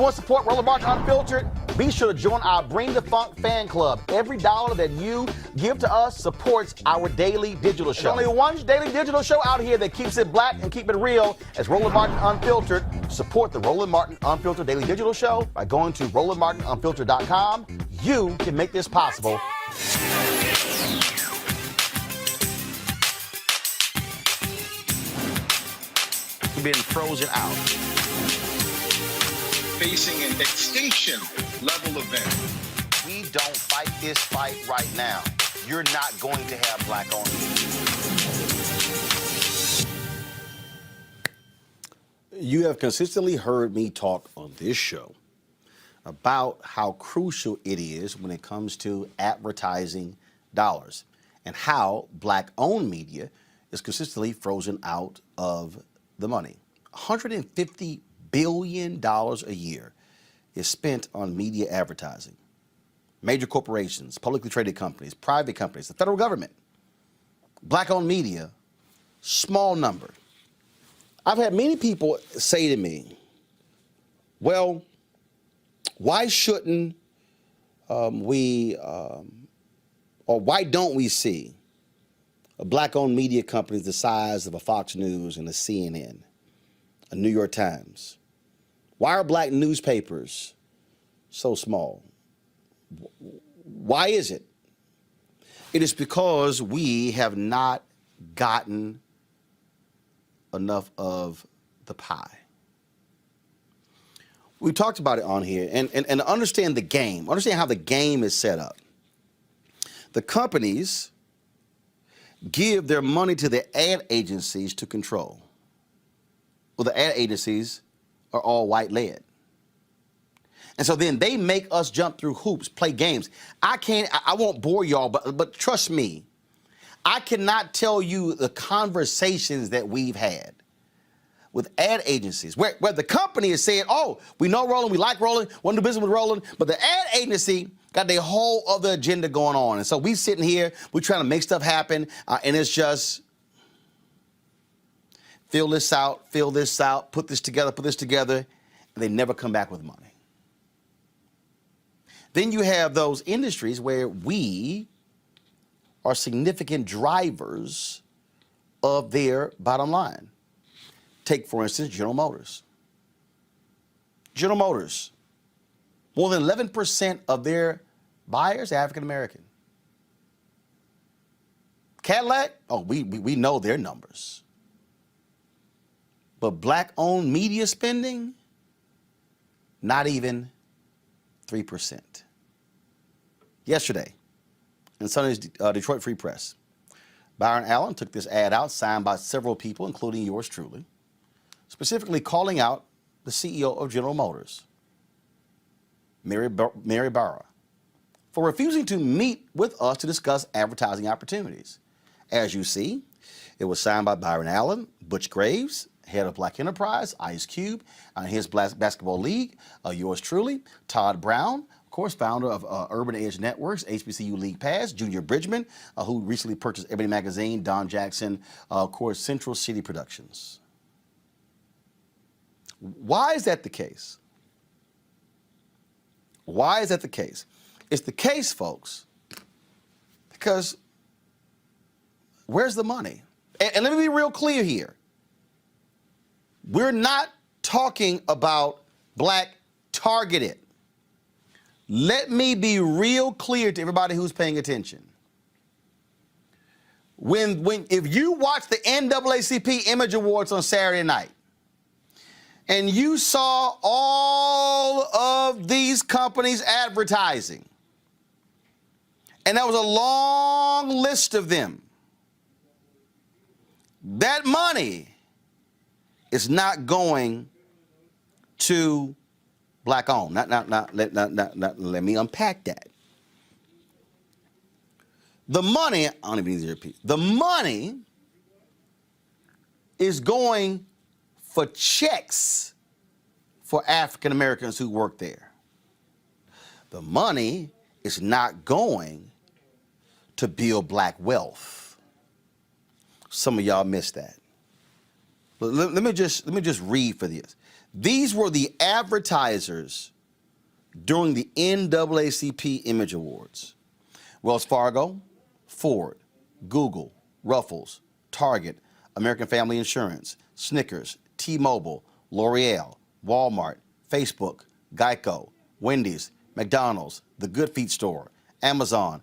want to support Roland Martin Unfiltered? Be sure to join our Bring the Funk fan club. Every dollar that you give to us supports our daily digital show. There's only one daily digital show out here that keeps it black and keep it real. As Roland Martin Unfiltered. Support the Roland Martin Unfiltered daily digital show by going to RolandMartinUnfiltered.com. You can make this possible. Been frozen out. Facing an extinction level event. We don't fight this fight right now. You're not going to have black owned. You have consistently heard me talk on this show about how crucial it is when it comes to advertising dollars and how black-owned media is consistently frozen out of the money. $150 billion a year is spent on media advertising. Major corporations, publicly traded companies, private companies, the federal government. Black-owned media, small number. I've had many people say to me, well, why shouldn't or why don't we see black-owned media companies the size of a Fox News and a CNN, a New York Times? Why are black newspapers so small? Why is it? It is because we have not gotten enough of the pie. We talked about it on here, and understand the game, understand how the game is set up. The companies give their money to the ad agencies to control. Well, the ad agencies are all white-led. And so then they make us jump through hoops, play games. I won't bore y'all, but trust me, I cannot tell you the conversations that we've had with ad agencies where the company is saying, oh, we know Roland, we like Roland, want to do business with Roland, but the ad agency got their whole other agenda going on. And so we sitting here, we're trying to make stuff happen, and it's just fill this out, put this together, and they never come back with money. Then you have those industries where we are significant drivers of their bottom line. Take, for instance, General Motors. General Motors, more than 11% of their buyers are African American. Cadillac, oh, we know their numbers. But black-owned media spending, not even 3%. Yesterday, in Sunday's Detroit Free Press, Byron Allen took this ad out, signed by several people, including yours truly, specifically calling out the CEO of General Motors, Mary Barra, for refusing to meet with us to discuss advertising opportunities. As you see, it was signed by Byron Allen, Butch Graves, head of Black Enterprise, Ice Cube, his basketball league, yours truly, Todd Brown, of course, founder of Urban Edge Networks, HBCU League Pass, Junior Bridgman, who recently purchased Ebony Magazine, Don Jackson, of course, Central City Productions. Why is that the case? Why is that the case? It's the case, folks, because where's the money? And let me be real clear here. We're not talking about black targeted. Let me be real clear to everybody who's paying attention. If you watch the NAACP Image Awards on Saturday night, and you saw all of these companies advertising, and that was a long list of them, that money is not going to black-owned. Let me unpack that. The money, I don't even need to repeat, the money is going for checks for African Americans who work there. The money is not going to build black wealth. Some of y'all missed that. Let me just read for this. These were the advertisers during the NAACP Image Awards. Wells Fargo, Ford, Google, Ruffles, Target, American Family Insurance, Snickers, T-Mobile, L'Oreal, Walmart, Facebook, Geico, Wendy's, McDonald's, The Good Feet Store, Amazon,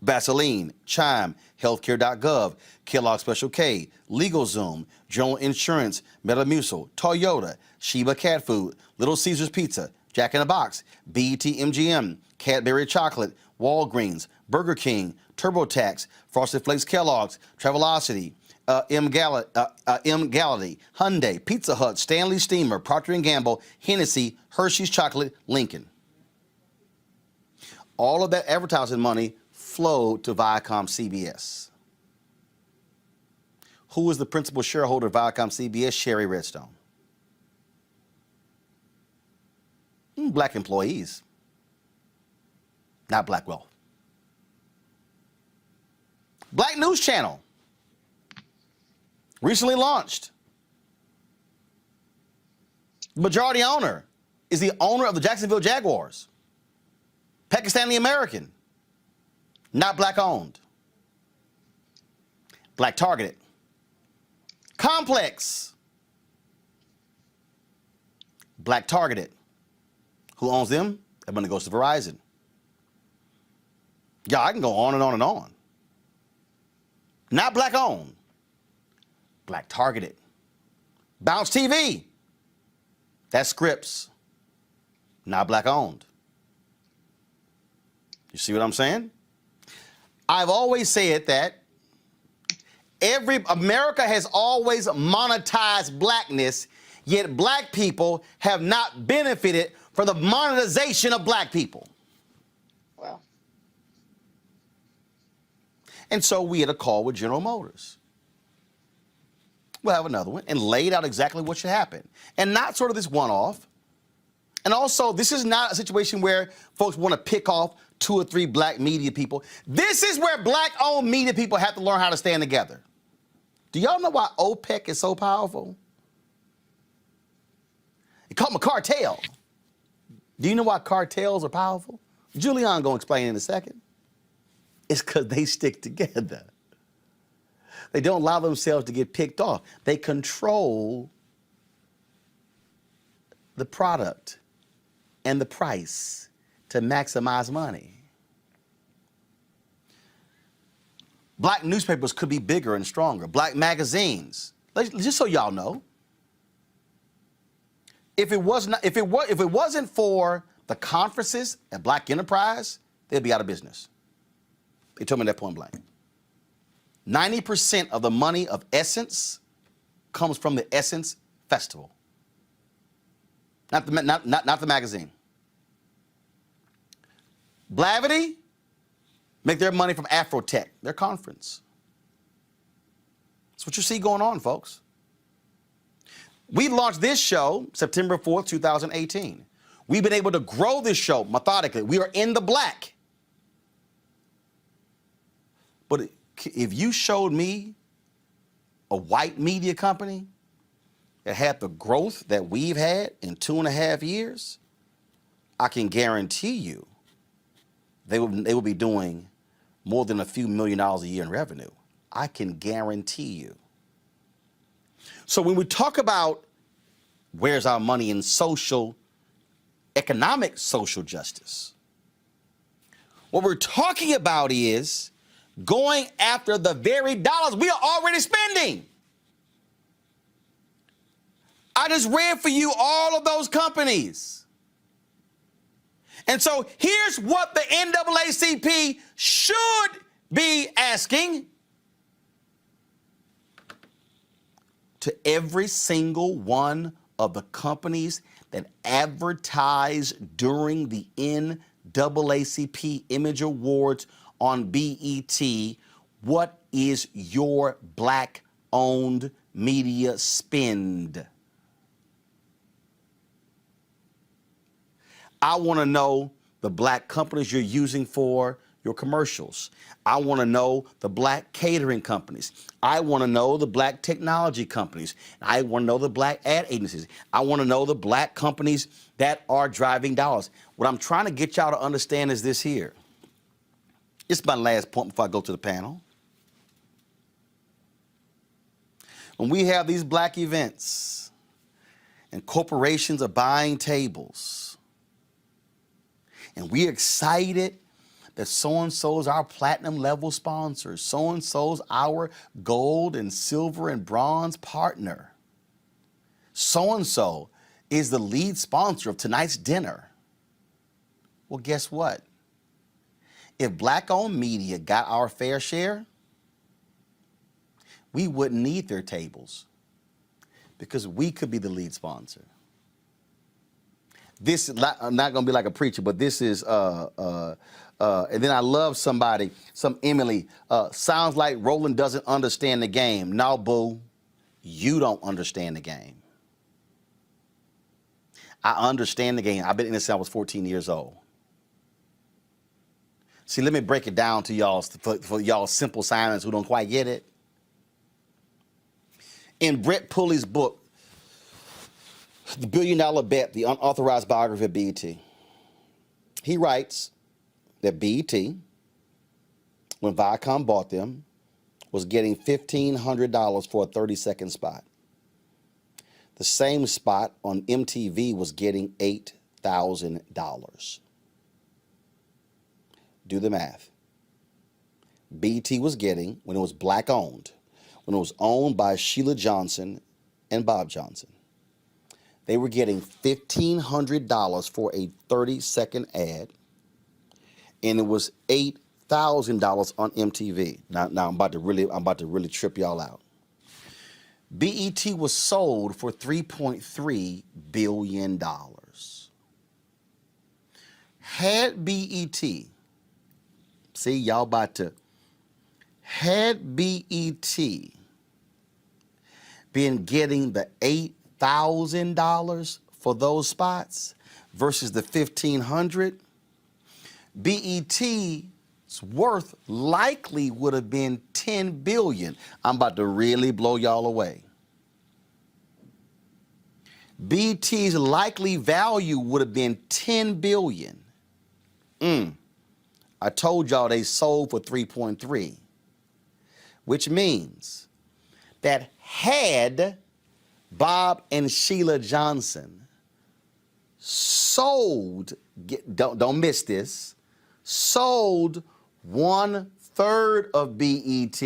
Vaseline, Chime, Healthcare.gov, Kellogg Special K, LegalZoom, General Insurance, Metamucil, Toyota, Sheba Cat Food, Little Caesars Pizza, Jack in the Box, BET MGM, Cadbury Chocolate, Walgreens, Burger King, TurboTax, Frosted Flakes Kellogg's, Travelocity, M. Gallaty, Hyundai, Pizza Hut, Stanley Steamer, Procter & Gamble, Hennessy, Hershey's Chocolate, Lincoln. All of that advertising money flowed to Viacom CBS. Who was the principal shareholder of Viacom CBS? Sherry Redstone. Black employees, not black wealth. Black news channel, recently launched. Majority owner is the owner of the Jacksonville Jaguars. Pakistani American, not black owned. Black targeted. Complex, black targeted. Who owns them? That money goes to Verizon. Yeah, I can go on and on and on. Not black owned, black targeted. Bounce TV, that's Scripps, not black owned. You see what I'm saying? I've always said that America has always monetized blackness, yet black people have not benefited from the monetization of black people. Well. And so we had a call with General Motors. We'll have another one, and laid out exactly what should happen. And not sort of this one-off. And also, this is not a situation where folks want to pick off 2 or 3 black media people. This is where black-owned media people have to learn how to stand together. Do y'all know why OPEC is so powerful? They call them a cartel. Do you know why cartels are powerful? Julian gonna explain in a second. It's because they stick together. They don't allow themselves to get picked off. They control the product and the price to maximize money. Black newspapers could be bigger and stronger. Black magazines. Just so y'all know, if it wasn't for the conferences at Black Enterprise, they'd be out of business. They told me that point blank. 90% of the money of Essence comes from the Essence Festival, not the magazine. Blavity make their money from Afrotech, their conference. That's what you see going on, folks. We launched this show September 4th, 2018. We've been able to grow this show methodically. We are in the black. But if you showed me a white media company that had the growth that we've had in 2.5 years, I can guarantee you they will be doing more than a few $1 million a year in revenue. I can guarantee you. So when we talk about where's our money in economic social justice, what we're talking about is going after the very dollars we are already spending. I just read for you all of those companies. And so here's what the NAACP should be asking to every single one of the companies that advertise during the NAACP Image Awards on BET. What is your black-owned media spend? I want to know the black companies you're using for your commercials. I want to know the black catering companies. I want to know the black technology companies. I want to know the black ad agencies. I want to know the black companies that are driving dollars. What I'm trying to get y'all to understand is this here. This is my last point before I go to the panel. When we have these black events and corporations are buying tables, and we're excited that so-and-so's our platinum level sponsor, so-and-so's our gold and silver and bronze partner, so-and-so is the lead sponsor of tonight's dinner. Well, guess what? If black-owned media got our fair share, we wouldn't need their tables because we could be the lead sponsor. This is not, I'm not going to be like a preacher, but this is, and then I love somebody, some Emily, sounds like Roland doesn't understand the game. No, boo, you don't understand the game. I understand the game. I've been in this since I was 14 years old. See, let me break it down to y'all, for y'all simple Simons who don't quite get it. In Brett Pulley's book, The $1 Billion Bet, the unauthorized biography of BET, he writes that BET, when Viacom bought them, was getting $1,500 for a 30-second spot. The same spot on MTV was getting $8,000. Do the math. BET was getting, when it was black-owned, when it was owned by Sheila Johnson and Bob Johnson, they were getting $1,500 for a 30-second ad, and it was $8,000 on MTV. Now I'm about to really trip y'all out. BET was sold for $3.3 billion. Had BET, see y'all about to, had BET been getting the $8,000 for those spots versus the $1,500, BET's worth likely would have been $10 billion. I'm about to really blow y'all away. BET's likely value would have been $10 billion. I told y'all they sold for 3.3, which means that had Bob and Sheila Johnson sold, don't miss this, sold 1/3 of BET,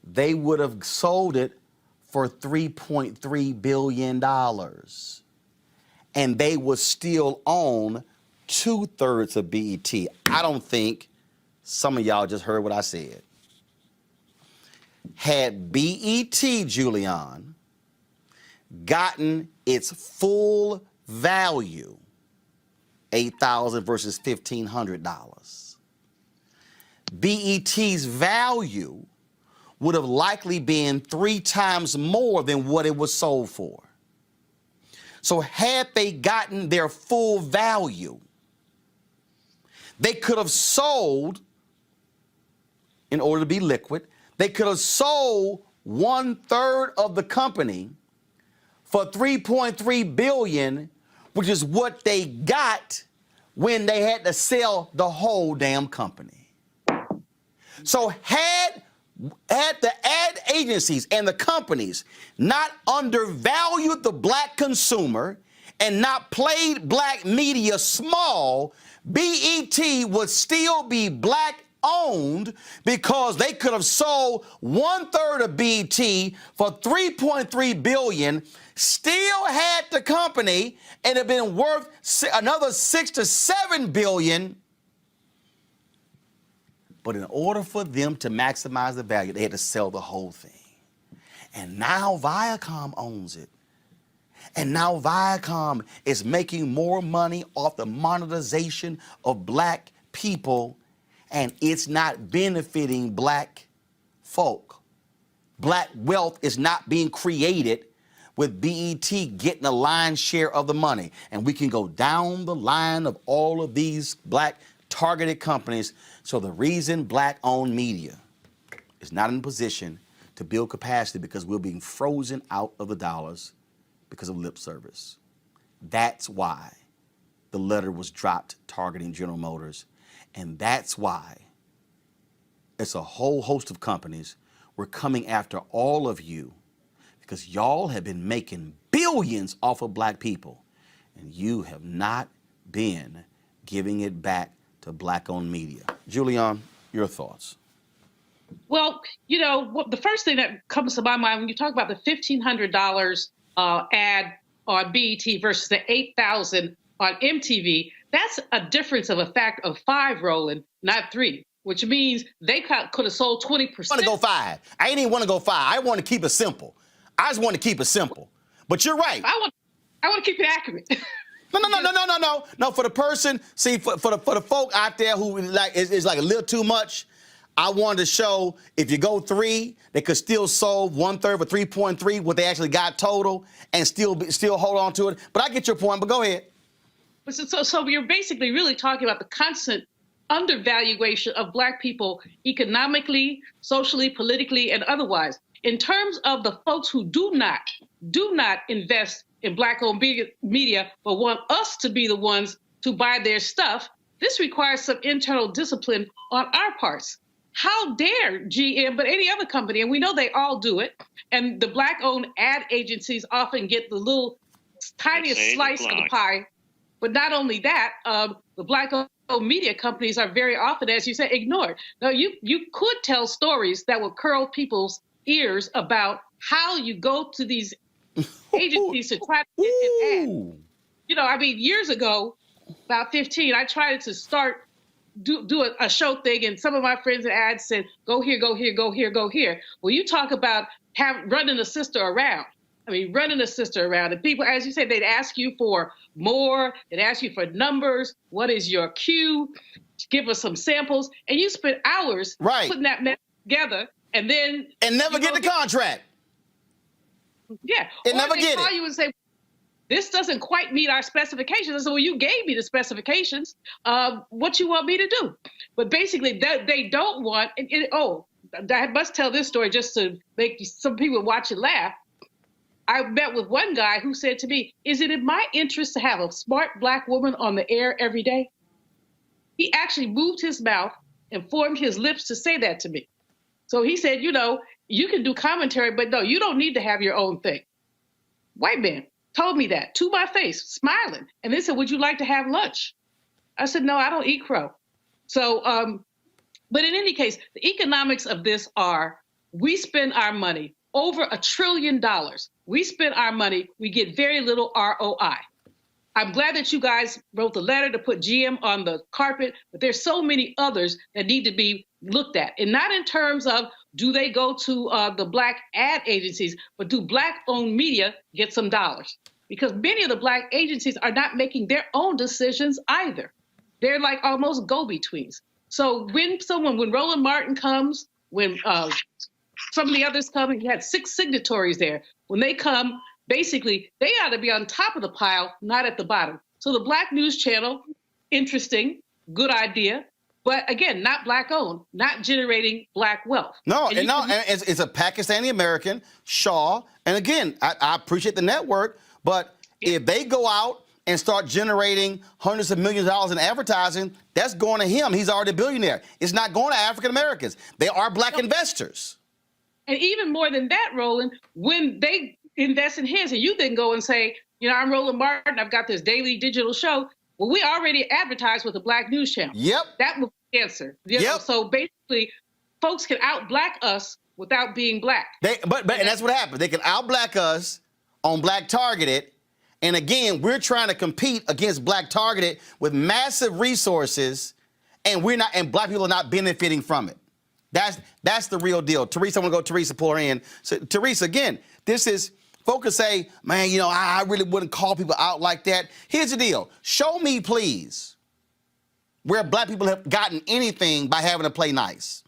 they would have sold it for $3.3 billion. And they would still own 2/3 of BET. I don't think some of y'all just heard what I said. Had BET, Julian, gotten its full value, $8,000 versus $1,500, BET's value would have likely been 3 times more than what it was sold for. So had they gotten their full value, they could have sold, in order to be liquid, they could have sold 1/3 of the company for $3.3 billion, which is what they got when they had to sell the whole damn company. So had the ad agencies and the companies not undervalued the black consumer and not played black media small, BET would still be black owned because they could have sold 1/3 of BET for $3.3 billion, still had the company, and have been worth another $6 to $7 billion. But in order for them to maximize the value, they had to sell the whole thing. And now Viacom owns it. And now Viacom is making more money off the monetization of black people, and it's not benefiting black folk. Black wealth is not being created with BET getting a lion's share of the money. And we can go down the line of all of these black targeted companies. So the reason black-owned media is not in a position to build capacity because we're being frozen out of the dollars because of lip service. That's why the letter was dropped targeting General Motors. And that's why it's a whole host of companies. We're coming after all of you because y'all have been making billions off of black people, and you have not been giving it back to black-owned media. Julian, your thoughts? Well, the first thing that comes to my mind when you talk about the $1,500 ad on BET versus the $8,000 on MTV, that's a difference of a fact of 5, Roland, not 3, which means they could have sold 20%. I want to go 5. I ain't even want to go 5. I want to keep it simple. I just want to keep it simple. But you're right. I want to keep it accurate. No. For the person, see, for the folk out there who is like a little too much, I wanted to show if you go 3, they could still solve 1/3 or 3.3 what they actually got total and still hold on to it. But I get your point. But go ahead. So you're basically really talking about the constant undervaluation of black people economically, socially, politically, and otherwise. In terms of the folks who do not invest in black-owned media, but want us to be the ones to buy their stuff, this requires some internal discipline on our parts. How dare GM, but any other company, and we know they all do it, and the black-owned ad agencies often get the little tiniest slice of the pie. But not only that, the black-owned media companies are very often, as you said, ignored. Now, you could tell stories that would curl people's ears about how you go to these agencies to try to get an ad. Years ago, about 15, I tried to do a show thing, and some of my friends and ads said, go here, go here, go here, go here. Well, you talk about running a sister around. Running a sister around. And people, as you said, they'd ask you for more. They'd ask you for numbers. What is your cue? Give us some samples. And you spend hours putting that mess together, and then never get the contract. Yeah. And never get it. They call you and say, this doesn't quite meet our specifications. I said, well, you gave me the specifications. What you want me to do? But basically, they don't want. I must tell this story just to make some people watch and laugh. I met with one guy who said to me, is it in my interest to have a smart black woman on the air every day? He actually moved his mouth and formed his lips to say that to me. So he said, you can do commentary, but no, you don't need to have your own thing. White man told me that to my face, smiling. And they said, would you like to have lunch? I said, no, I don't eat crow. So, but in any case, the economics of this are, we spend our money over $1 trillion. We spend our money, we get very little ROI. I'm glad that you guys wrote the letter to put GM on the carpet, but there's so many others that need to be looked at. And not in terms of, do they go to the black ad agencies, but do black-owned media get some dollars? Because many of the black agencies are not making their own decisions either. They're like almost go-betweens. So when Roland Martin comes, when some of the others come, and you had 6 signatories there. When they come, basically, they ought to be on top of the pile, not at the bottom. So the Black News Channel, interesting, good idea. But again, not black-owned, not generating black wealth. No, and it's a Pakistani American, Shaw. And again, I appreciate the network, but if they go out and start generating hundreds of millions of dollars in advertising, that's going to him. He's already a billionaire. It's not going to African Americans. They are black investors. And even more than that, Roland, when they invest in his, and you then go and say, I'm Roland Martin, I've got this daily digital show. Well, we already advertised with the Black News Channel. Yep. That was the answer. Yep. So basically, folks can out-black us without being black. But and that's what happened. They can out-black us on Black Targeted. And again, we're trying to compete against Black Targeted with massive resources, and black people are not benefiting from it. That's the real deal. Teresa, I want to go Teresa, pull her in. So, Teresa, again, this is, folks say, man, I really wouldn't call people out like that. Here's the deal. Show me, please, where black people have gotten anything by having to play nice.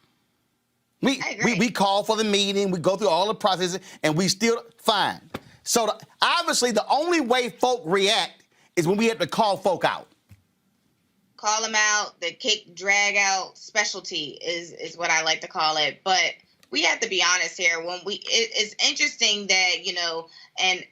We call for the meeting, we go through all the processes, and we still, fine. So obviously the only way folk react is when we have to call folk out. call them out. The kick, drag out specialty is what I like to call it. But we have to be honest here. It's interesting that, you know, and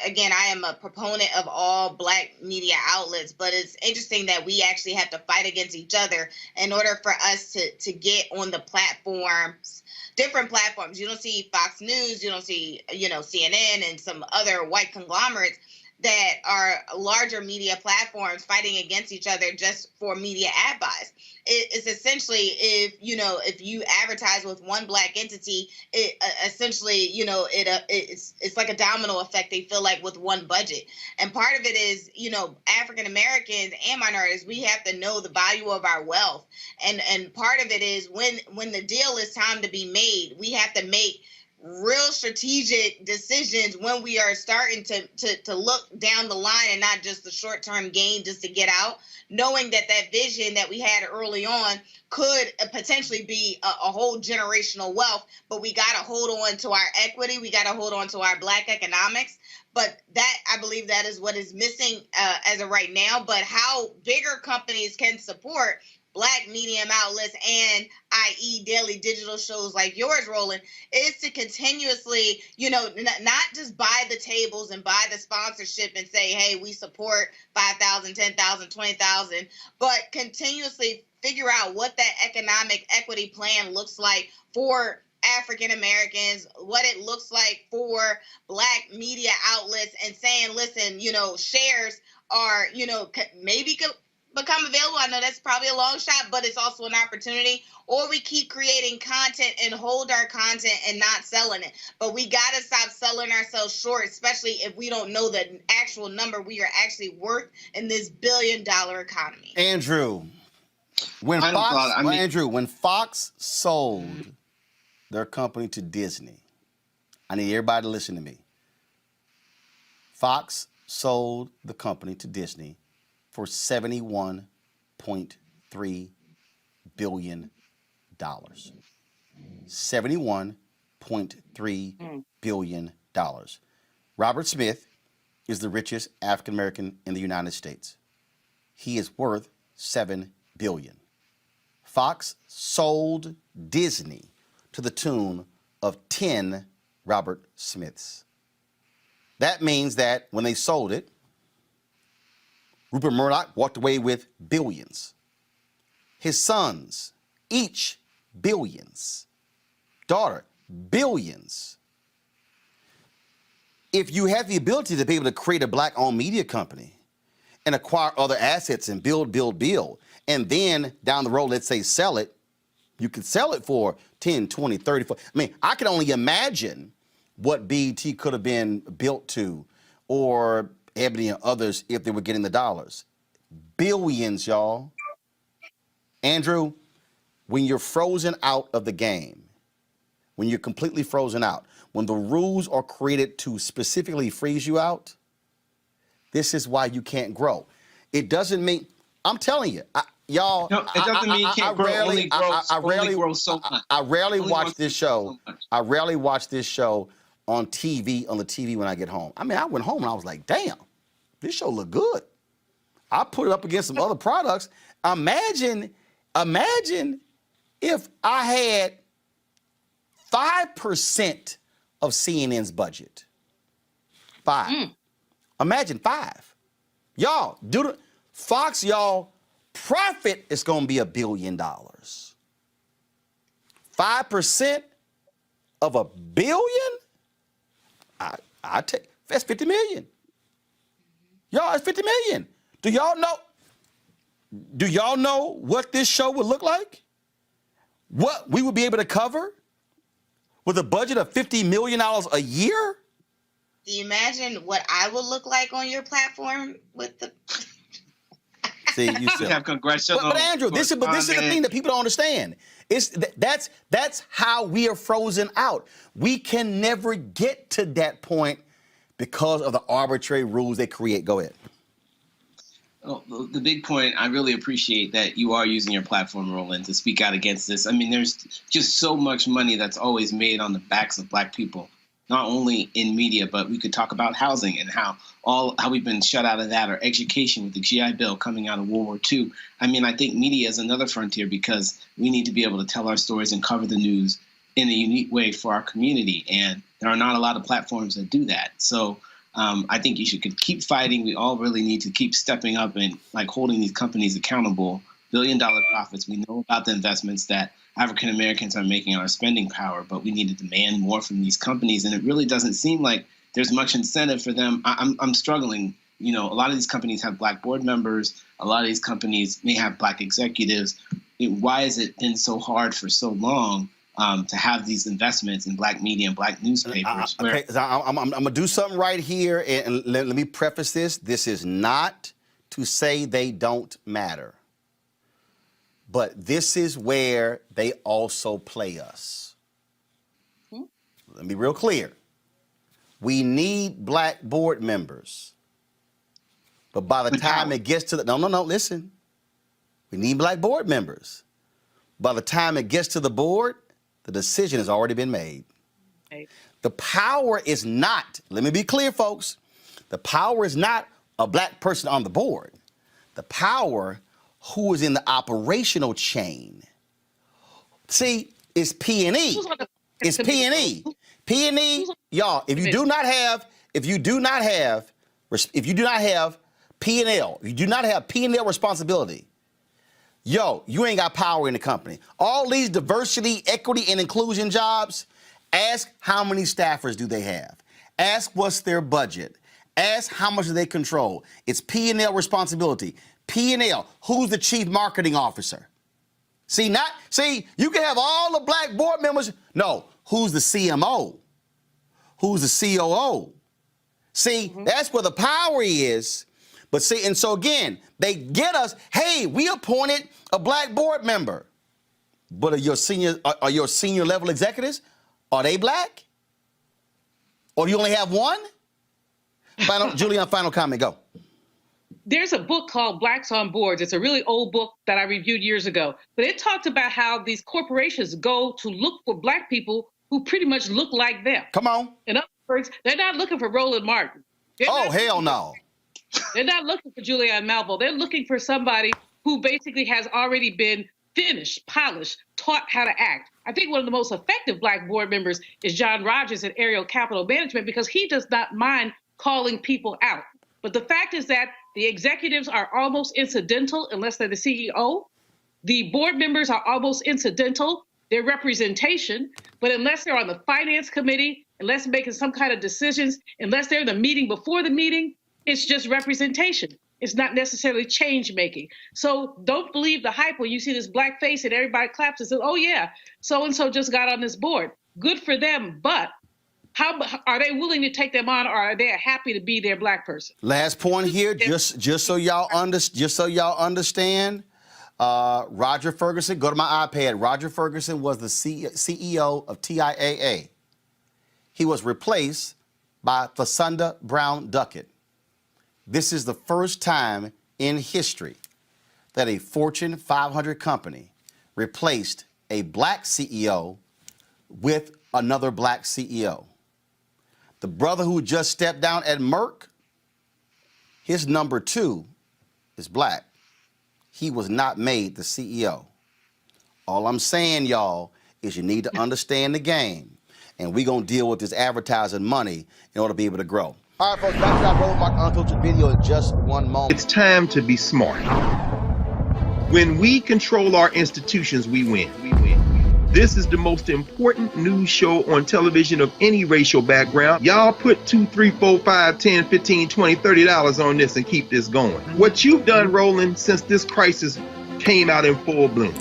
again, I am a proponent of all Black media outlets, but it's interesting that we actually have to fight against each other in order for us to get on the platforms, different platforms. You don't see Fox News, you don't see, you know, CNN and some other white conglomerates that are larger media platforms fighting against each other just for media ad buys. It's essentially, if you advertise with one Black entity, it essentially, you know, it's like a domino effect. They feel like with one budget. And part of it is, you know, African Americans and minorities, we have to know the value of our wealth. And part of it is when the deal is time to be made, we have to make real strategic decisions when we are starting to look down the line and not just the short-term gain just to get out, knowing that vision that we had early on could potentially be a whole generational wealth. But we got to hold on to our equity. We got to hold on to our Black economics. But that, I believe, that is what is missing as of right now. But how bigger companies can support Black medium outlets and i.e. daily digital shows like yours, Roland, is to continuously, you know, not just buy the tables and buy the sponsorship and say, hey, we support 5,000, 10,000, 20,000, but continuously figure out what that economic equity plan looks like for African Americans, what it looks like for Black media outlets, and saying, listen, you know, shares are, you know, maybe become available. I know that's probably a long shot, but it's also an opportunity. Or we keep creating content and hold our content and not selling it. But we got to stop selling ourselves short, especially if we don't know the actual number we are actually worth in this billion-dollar economy. Andrew, when Fox sold their company to Disney, I need everybody to listen to me. Fox sold the company to Disney for $71.3 billion. $71.3 billion. Robert Smith is the richest African American in the United States. He is worth $7 billion. Fox sold Disney to the tune of 10 Robert Smiths. That means that when they sold it, Rupert Murdoch walked away with billions. His sons, each billions. Daughter, billions. If you have the ability to be able to create a Black-owned media company and acquire other assets and build, and then down the road, let's say sell it, you could sell it for 10, 20, 30, 40. I mean, I can only imagine what BET could have been built to, or Ebony and others, if they were getting the dollars. Billions, y'all. Andrew, when you're frozen out of the game, when you're completely frozen out, when the rules are created to specifically freeze you out, this is why you can't grow. It doesn't mean, I'm telling you, y'all. No, it doesn't mean you can't grow. Only grow so much. I rarely watch this show. I rarely watch this show on TV, on the TV when I get home. I mean, I went home and I was like, damn, this show look good. I put it up against some other products. Imagine if I had 5% of CNN's budget. 5. Imagine 5. Y'all, Fox, y'all, profit is going to be $1 billion. 5% of $1 billion? I take, that's 50 million. Y'all, it's 50 million. Do y'all know what this show would look like? What we would be able to cover with a budget of $50 million a year? Do you imagine what I would look like on your platform with the... See, you still have congressional. But Andrew, this is the thing that people don't understand. That's how we are frozen out. We can never get to that point because of the arbitrary rules they create. Go ahead. Well, the big point, I really appreciate that you are using your platform, Roland, to speak out against this. I mean, there's just so much money that's always made on the backs of Black people. not only in media, but we could talk about housing and how we've been shut out of that, or education with the GI Bill coming out of World War II. I mean, I think media is another frontier because we need to be able to tell our stories and cover the news in a unique way for our community. And there are not a lot of platforms that do that. So I think you should keep fighting. We all really need to keep stepping up and like holding these companies accountable. Billion-dollar profits. We know about the investments that African Americans are making on our spending power, but we need to demand more from these companies. And it really doesn't seem like there's much incentive for them. I'm struggling. You know, a lot of these companies have Black board members. A lot of these companies may have Black executives. Why has it been so hard for so long to have these investments in Black media and Black newspapers? Okay, I'm going to do something right here, and let me preface this. This is not to say they don't matter. But this is where they also play us. Let me be real clear. We need Black board members. But by the time it gets to the, no, listen. We need Black board members. By the time it gets to the board, the decision has already been made. Okay. The power is not, let me be clear, folks. The power is not a Black person on the board. The power who is in the operational chain. See, it's P&E. It's P&E. P&E, y'all, if you do not have P&L, if you do not have P&L responsibility, yo, you ain't got power in the company. All these diversity, equity, and inclusion jobs, ask how many staffers do they have. Ask what's their budget. Ask how much do they control. It's P&L responsibility. P&L, who's the chief marketing officer? See, you can have all the Black board members. No, who's the CMO? Who's the COO? See, that's where the power is. But see, and so again, they get us, hey, we appointed a Black board member. But are your senior level executives, are they Black? Or do you only have one? Julian, final comment, go. There's a book called Blacks on Boards. It's a really old book that I reviewed years ago. But it talked about how these corporations go to look for Black people who pretty much look like them. Come on. In other words, they're not looking for Roland Martin. Oh, hell no. They're not looking for Julianne Malveaux. They're looking for somebody who basically has already been finished, polished, taught how to act. I think one of the most effective Black board members is John Rogers at Ariel Capital Management because he does not mind calling people out. But the fact is that the executives are almost incidental unless they're the CEO. The board members are almost incidental, their representation, but unless they're on the finance committee, unless they're making some kind of decisions, unless they're in the meeting before the meeting, it's just representation. It's not necessarily change making. So don't believe the hype when you see this Black face and everybody claps and says, oh yeah, so-and-so just got on this board. Good for them, but how are they willing to take them on, or are they happy to be their Black person? Last point here, just so y'all understand, Roger Ferguson, go to my iPad. Roger Ferguson was the CEO of TIAA. He was replaced by Thasunda Brown Duckett. This is the first time in history that a Fortune 500 company replaced a Black CEO with another Black CEO. The brother who just stepped down at Merck, his number 2 is Black. He was not made the CEO. All I'm saying, y'all, is you need to understand the game, and we're going to deal with this advertising money in order to be able to grow. All right, folks, back to our Roland Martin Unfiltered video in just one moment. It's time to be smart. When we control our institutions, we win. This is the most important news show on television of any racial background. Y'all put $2, $3, $4, $5, $10, $15, $20, $30 on this and keep this going. What you've done, Roland, since this crisis came out in full bloom.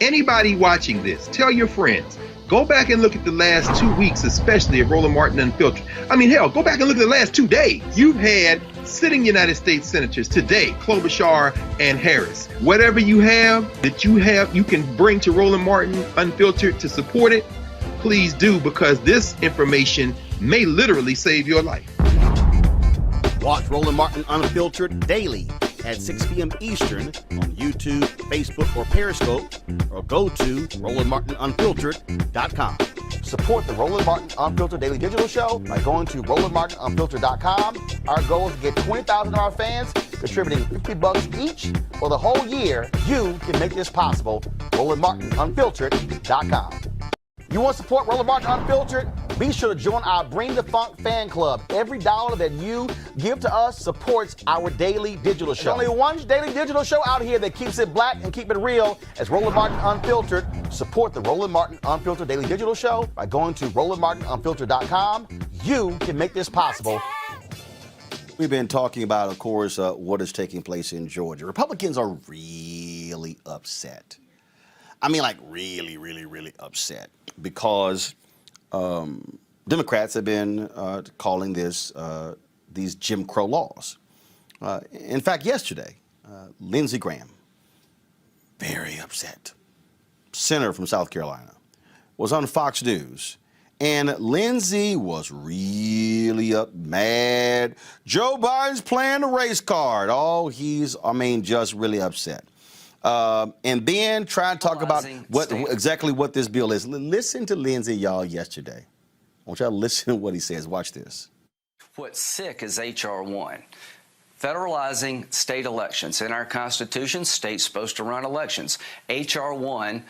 Anybody watching this, tell your friends. Go back and look at the last 2 weeks, especially of Roland Martin Unfiltered. I mean, hell, go back and look at the last 2 days. You've had sitting United States senators today, Klobuchar and Harris. Whatever you have that you can bring to Roland Martin Unfiltered to support it, please do, because this information may literally save your life. Watch Roland Martin Unfiltered daily at 6 p.m. Eastern on YouTube, Facebook, or Periscope, or go to RolandMartinUnfiltered.com. Support the Roland Martin Unfiltered Daily Digital Show by going to RolandMartinUnfiltered.com. Our goal is to get 20,000 of our fans contributing $50 each for the whole year. You can make this possible. RolandMartinUnfiltered.com. You want to support Roland Martin Unfiltered? Be sure to join our Bring the Funk fan club. Every dollar that you give to us supports our daily digital show. There's only one daily digital show out here that keeps it black and keep it real. As Roland Martin Unfiltered. Support the Roland Martin Unfiltered Daily Digital Show by going to RolandMartinUnfiltered.com. You can make this possible. We've been talking about, of course, what is taking place in Georgia. Republicans are really upset. I mean, like really, really, really upset because Democrats have been calling these Jim Crow laws. In fact, yesterday, Lindsey Graham, very upset, senator from South Carolina, was on Fox News. And Lindsey was really mad. Joe Biden's playing the race card. Oh, just really upset. And then try to talk about exactly what this bill is. Listen to Lindsey, y'all, yesterday. I want y'all to listen to what he says. Watch this. What's sick is H.R. 1. Federalizing state elections. In our Constitution, states supposed to run elections. H.R. 1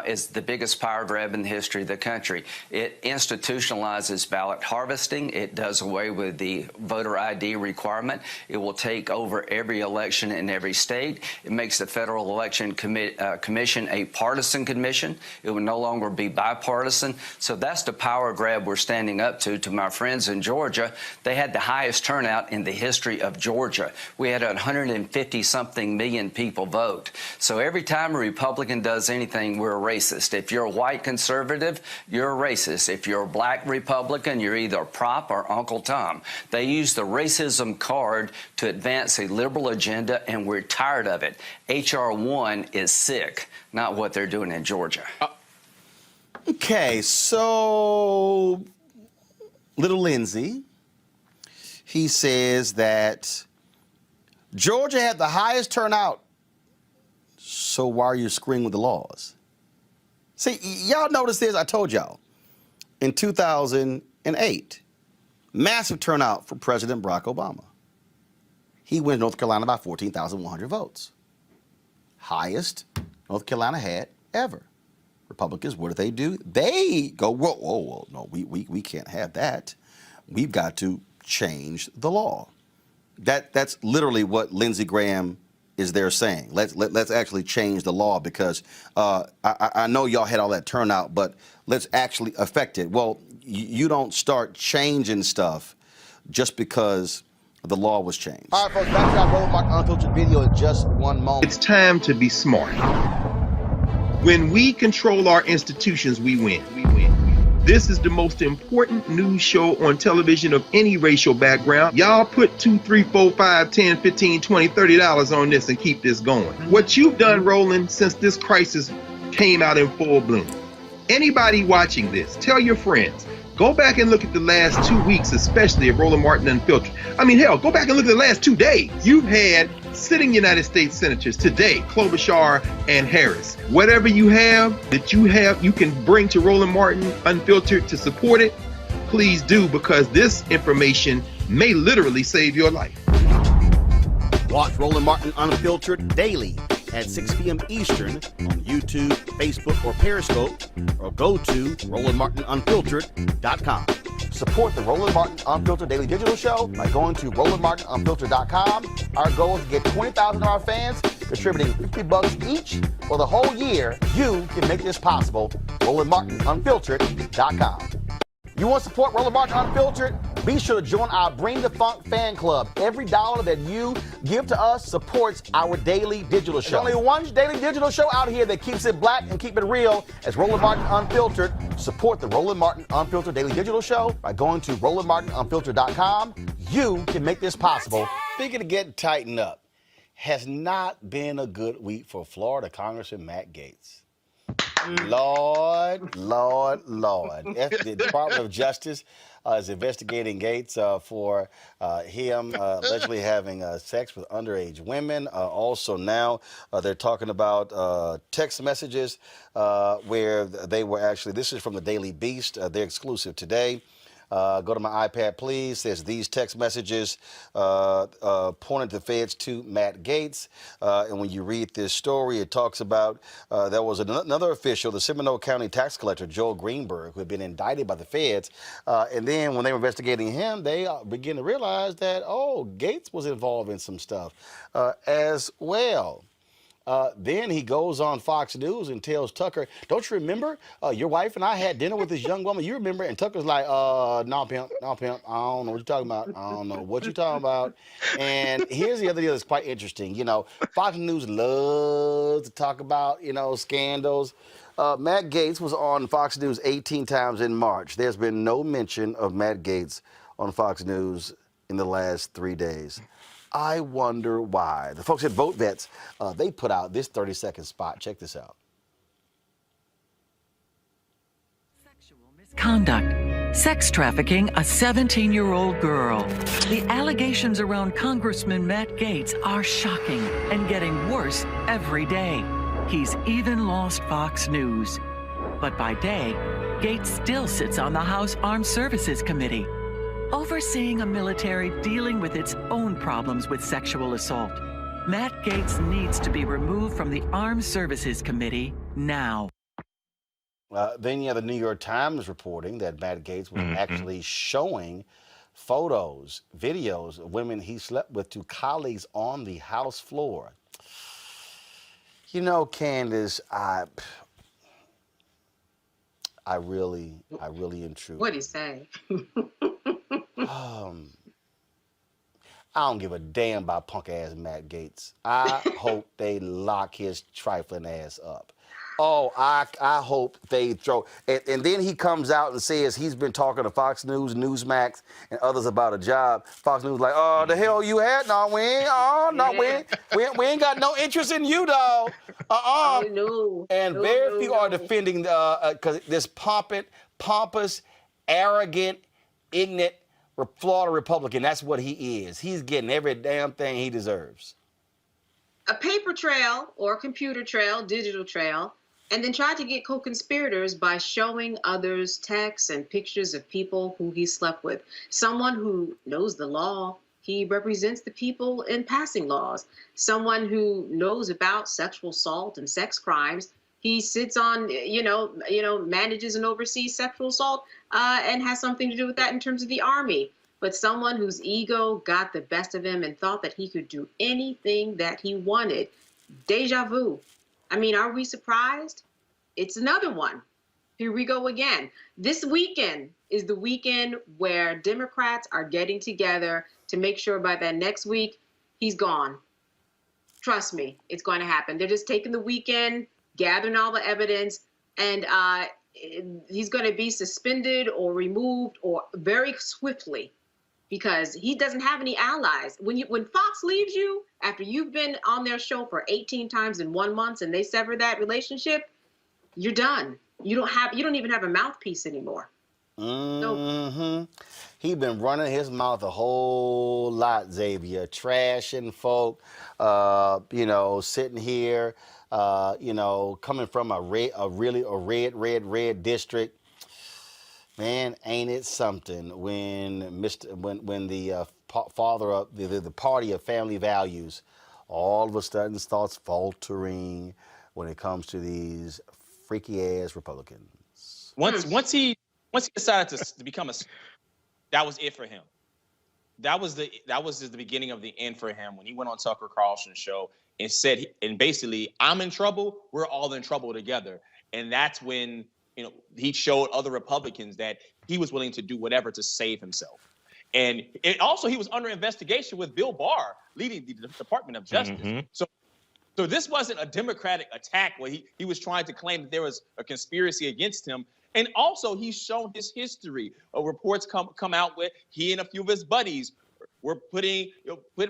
is the biggest power grab in the history of the country. It institutionalizes ballot harvesting. It does away with the voter ID requirement. It will take over every election in every state. It makes the Federal Election Commission a partisan commission. It will no longer be bipartisan. So that's the power grab we're standing up to my friends in Georgia. They had the highest turnout in the history of Georgia. We had 150-something million people vote. So every time a Republican does anything, we're a racist. If you're a white conservative, you're a racist. If you're a black Republican, you're either Prop or Uncle Tom. They use the racism card to advance a liberal agenda, and we're tired of it. H.R. 1 is sick, not what they're doing in Georgia. Okay, so Little Lindsey, he says that Georgia had the highest turnout, so why are you screwing with the laws? See, y'all notice this, I told y'all. In 2008, massive turnout for President Barack Obama. He wins North Carolina by 14,100 votes. Highest North Carolina had ever. Republicans, what do? They go, whoa, no, we can't have that. We've got to change the law. That's literally what Lindsey Graham is there saying. Let's actually change the law because I know y'all had all that turnout, but let's actually affect it. Well, you don't start changing stuff just because the law was changed. All right, folks, back to our Roland Martin Unfiltered video in just one moment. It's time to be smart. When we control our institutions, we win. This is the most important news show on television of any racial background. Y'all put $2, $3, $4, $5, $10, $15, $20, $30 on this and keep this going. What you've done, Roland, since this crisis came out in full bloom. Anybody watching this, tell your friends. Go back and look at the last 2 weeks, especially of Roland Martin Unfiltered. I mean, hell, go back and look at the last 2 days. You've had sitting United States senators today, Klobuchar and Harris. Whatever you have, you can bring to Roland Martin Unfiltered to support it, please do, because this information may literally save your life. Watch Roland Martin Unfiltered daily at 6 p.m. Eastern on YouTube, Facebook, or Periscope, or go to RolandMartinUnfiltered.com. Support the Roland Martin Unfiltered Daily Digital Show by going to RolandMartinUnfiltered.com. Our goal is to get 20,000 of our fans contributing $50 each for the whole year. You can make this possible. RolandMartinUnfiltered.com. You want to support Roland Martin Unfiltered? Be sure to join our Bring the Funk fan club. Every dollar that you give to us supports our daily digital show. There's only one daily digital show out here that keeps it black and keep it real. As Roland Martin Unfiltered. Support the Roland Martin Unfiltered Daily Digital Show by going to RolandMartinUnfiltered.com. You can make this possible. Speaking of getting tightened up, has not been a good week for Florida Congressman Matt Gaetz. Lord. The Department of Justice is investigating Gaetz for him allegedly having sex with underage women. Also now they're talking about text messages where they were actually, this is from the Daily Beast, they're exclusive today. Go to my iPad, please. Says these text messages pointed the feds to Matt Gaetz. And when you read this story, it talks about there was another official, the Seminole County tax collector, Joel Greenberg, who had been indicted by the feds. And then when they were investigating him, they began to realize that, oh, Gaetz was involved in some stuff as well. Then he goes on Fox News and tells Tucker, don't you remember your wife and I had dinner with this young woman? You remember? And Tucker's like, no, pimp. I don't know what you're talking about. I don't know what you're talking about. And here's the other deal that's quite interesting. You know, Fox News loves to talk about, you know, scandals. Matt Gaetz was on Fox News 18 times in March. There's been no mention of Matt Gaetz on Fox News in the last 3 days. I wonder why. The folks at Vote Vets, they put out this 30-second spot. Check this out. Sexual misconduct. Sex trafficking a 17-year-old girl. The allegations around Congressman Matt Gaetz are shocking and getting worse every day. He's even lost Fox News. But by day, Gaetz still sits on the House Armed Services Committee, overseeing a military dealing with its own problems with sexual assault. Matt Gaetz needs to be removed from the Armed Services Committee now. Then you have the New York Times reporting that Matt Gaetz was actually showing photos, videos of women he slept with to colleagues on the House floor. You know, Candace, I really and truly. What'd he say? I don't give a damn about punk ass Matt Gaetz. I hope they lock his trifling ass up. Oh, I hope they throw. And then he comes out and says he's been talking to Fox News, Newsmax, and others about a job. Fox News like, oh, the hell you had? No, we ain't. Oh, no, we ain't got no interest in you, dog. No. And very few are defending because this pompous, arrogant, ignorant Florida Republican. That's what he is. He's getting every damn thing he deserves. A paper trail or a computer trail, digital trail, and then tried to get co-conspirators by showing others texts and pictures of people who he slept with. Someone who knows the law. He represents the people in passing laws. Someone who knows about sexual assault and sex crimes. He sits on, manages and oversees sexual assault and has something to do with that in terms of the Army. But someone whose ego got the best of him and thought that he could do anything that he wanted. Deja vu. I mean, are we surprised? It's another one. Here we go again. This weekend is the weekend where Democrats are getting together to make sure by that next week, he's gone. Trust me, it's going to happen. They're just taking the weekend, gathering all the evidence, and he's going to be suspended or removed or very swiftly because he doesn't have any allies. When Fox leaves you after you've been on their show for 18 times in 1 month and they sever that relationship, you're done. You don't even have a mouthpiece anymore. So, He been running his mouth a whole lot, Xavier, trashing folk, sitting here, coming from a red district. Man, ain't it something when the father of the party of family values all of a sudden starts faltering when it comes to these freaky ass Republicans. Once he decided to become that was it for him. That was just the beginning of the end for him when he went on Tucker Carlson's show and said, and basically, I'm in trouble. We're all in trouble together. And that's when, he showed other Republicans that he was willing to do whatever to save himself. And also he was under investigation with Bill Barr leading the Department of Justice. So this wasn't a Democratic attack where he was trying to claim that there was a conspiracy against him. And also he's shown his history. Reports come out where he and a few of his buddies We're putting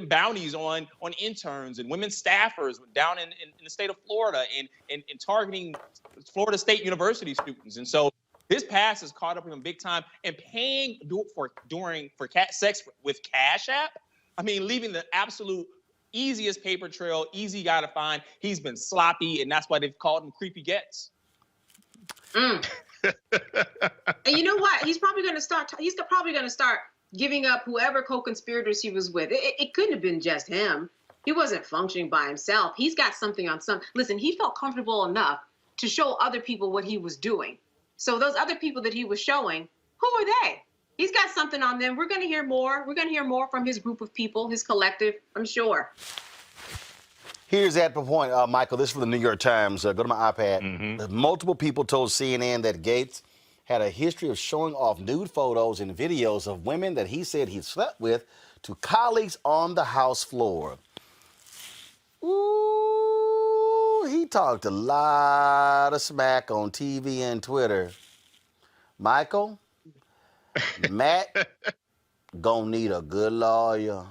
bounties on interns and women staffers down in the state of Florida and targeting Florida State University students. And so this pass has caught up with him big time, and paying for sex with Cash App. I mean, leaving the absolute easiest paper trail, easy guy to find. He's been sloppy, and that's why they've called him Creepy Gaetz. And you know what? He's probably going to start giving up whoever co-conspirators he was with. It couldn't have been just him. He wasn't functioning by himself. He's got something on some. Listen, he felt comfortable enough to show other people what he was doing. So those other people that he was showing, who are they? He's got something on them. We're going to hear more. We're going to hear more from his group of people, his collective, I'm sure. Here's that point, Michael. This is from the New York Times. Go to my iPad. Multiple people told CNN that Gaetz had a history of showing off nude photos and videos of women that he said he slept with to colleagues on the House floor. Ooh, he talked a lot of smack on TV and Twitter. Michael, Matt gonna need a good lawyer.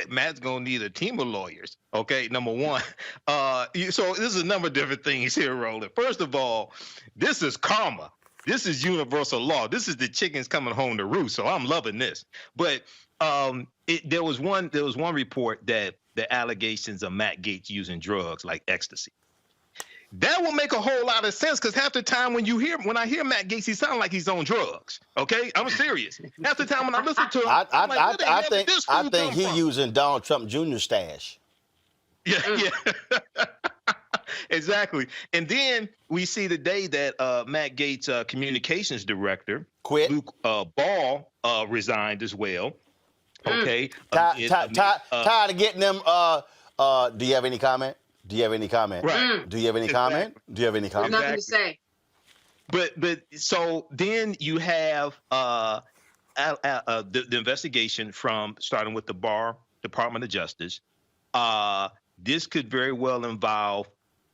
Matt's gonna need a team of lawyers. Okay, number one. So this is a number of different things here, Roland. First of all, this is karma. This is universal law. This is the chickens coming home to roost. So I'm loving this. But there was one report that the allegations of Matt Gaetz using drugs like ecstasy. That will make a whole lot of sense, because half the time when I hear Matt Gaetz, he sounds like he's on drugs. Okay, I'm serious. Half the time when I listen to him, I think he's using Donald Trump Jr. stash. Yeah. Exactly. And then we see today that Matt Gaetz' communications director, quit. Luke Ball, resigned as well. Okay. Tired of getting them. Do you have any comment? Do you have any comment? Right. Do you have any comment? Do you have any comment? Nothing to say. But so then you have the investigation from starting with the Bar Department of Justice. This could very well involve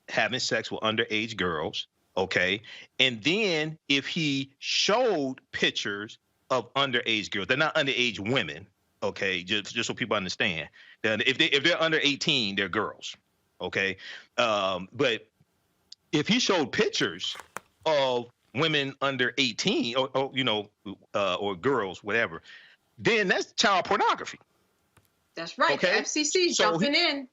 having sex with underage girls. Okay. And then if he showed pictures of underage girls, they're not underage women. Okay. Just so people understand. If they're under 18, they're girls. Okay. But if he showed pictures of women under 18 or girls, whatever, then that's child pornography. That's right. Okay? The FCC jumping in.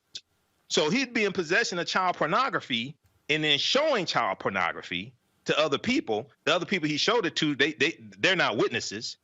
So he'd be in possession of child pornography and then showing child pornography to other people. The other people he showed it to, they're not witnesses.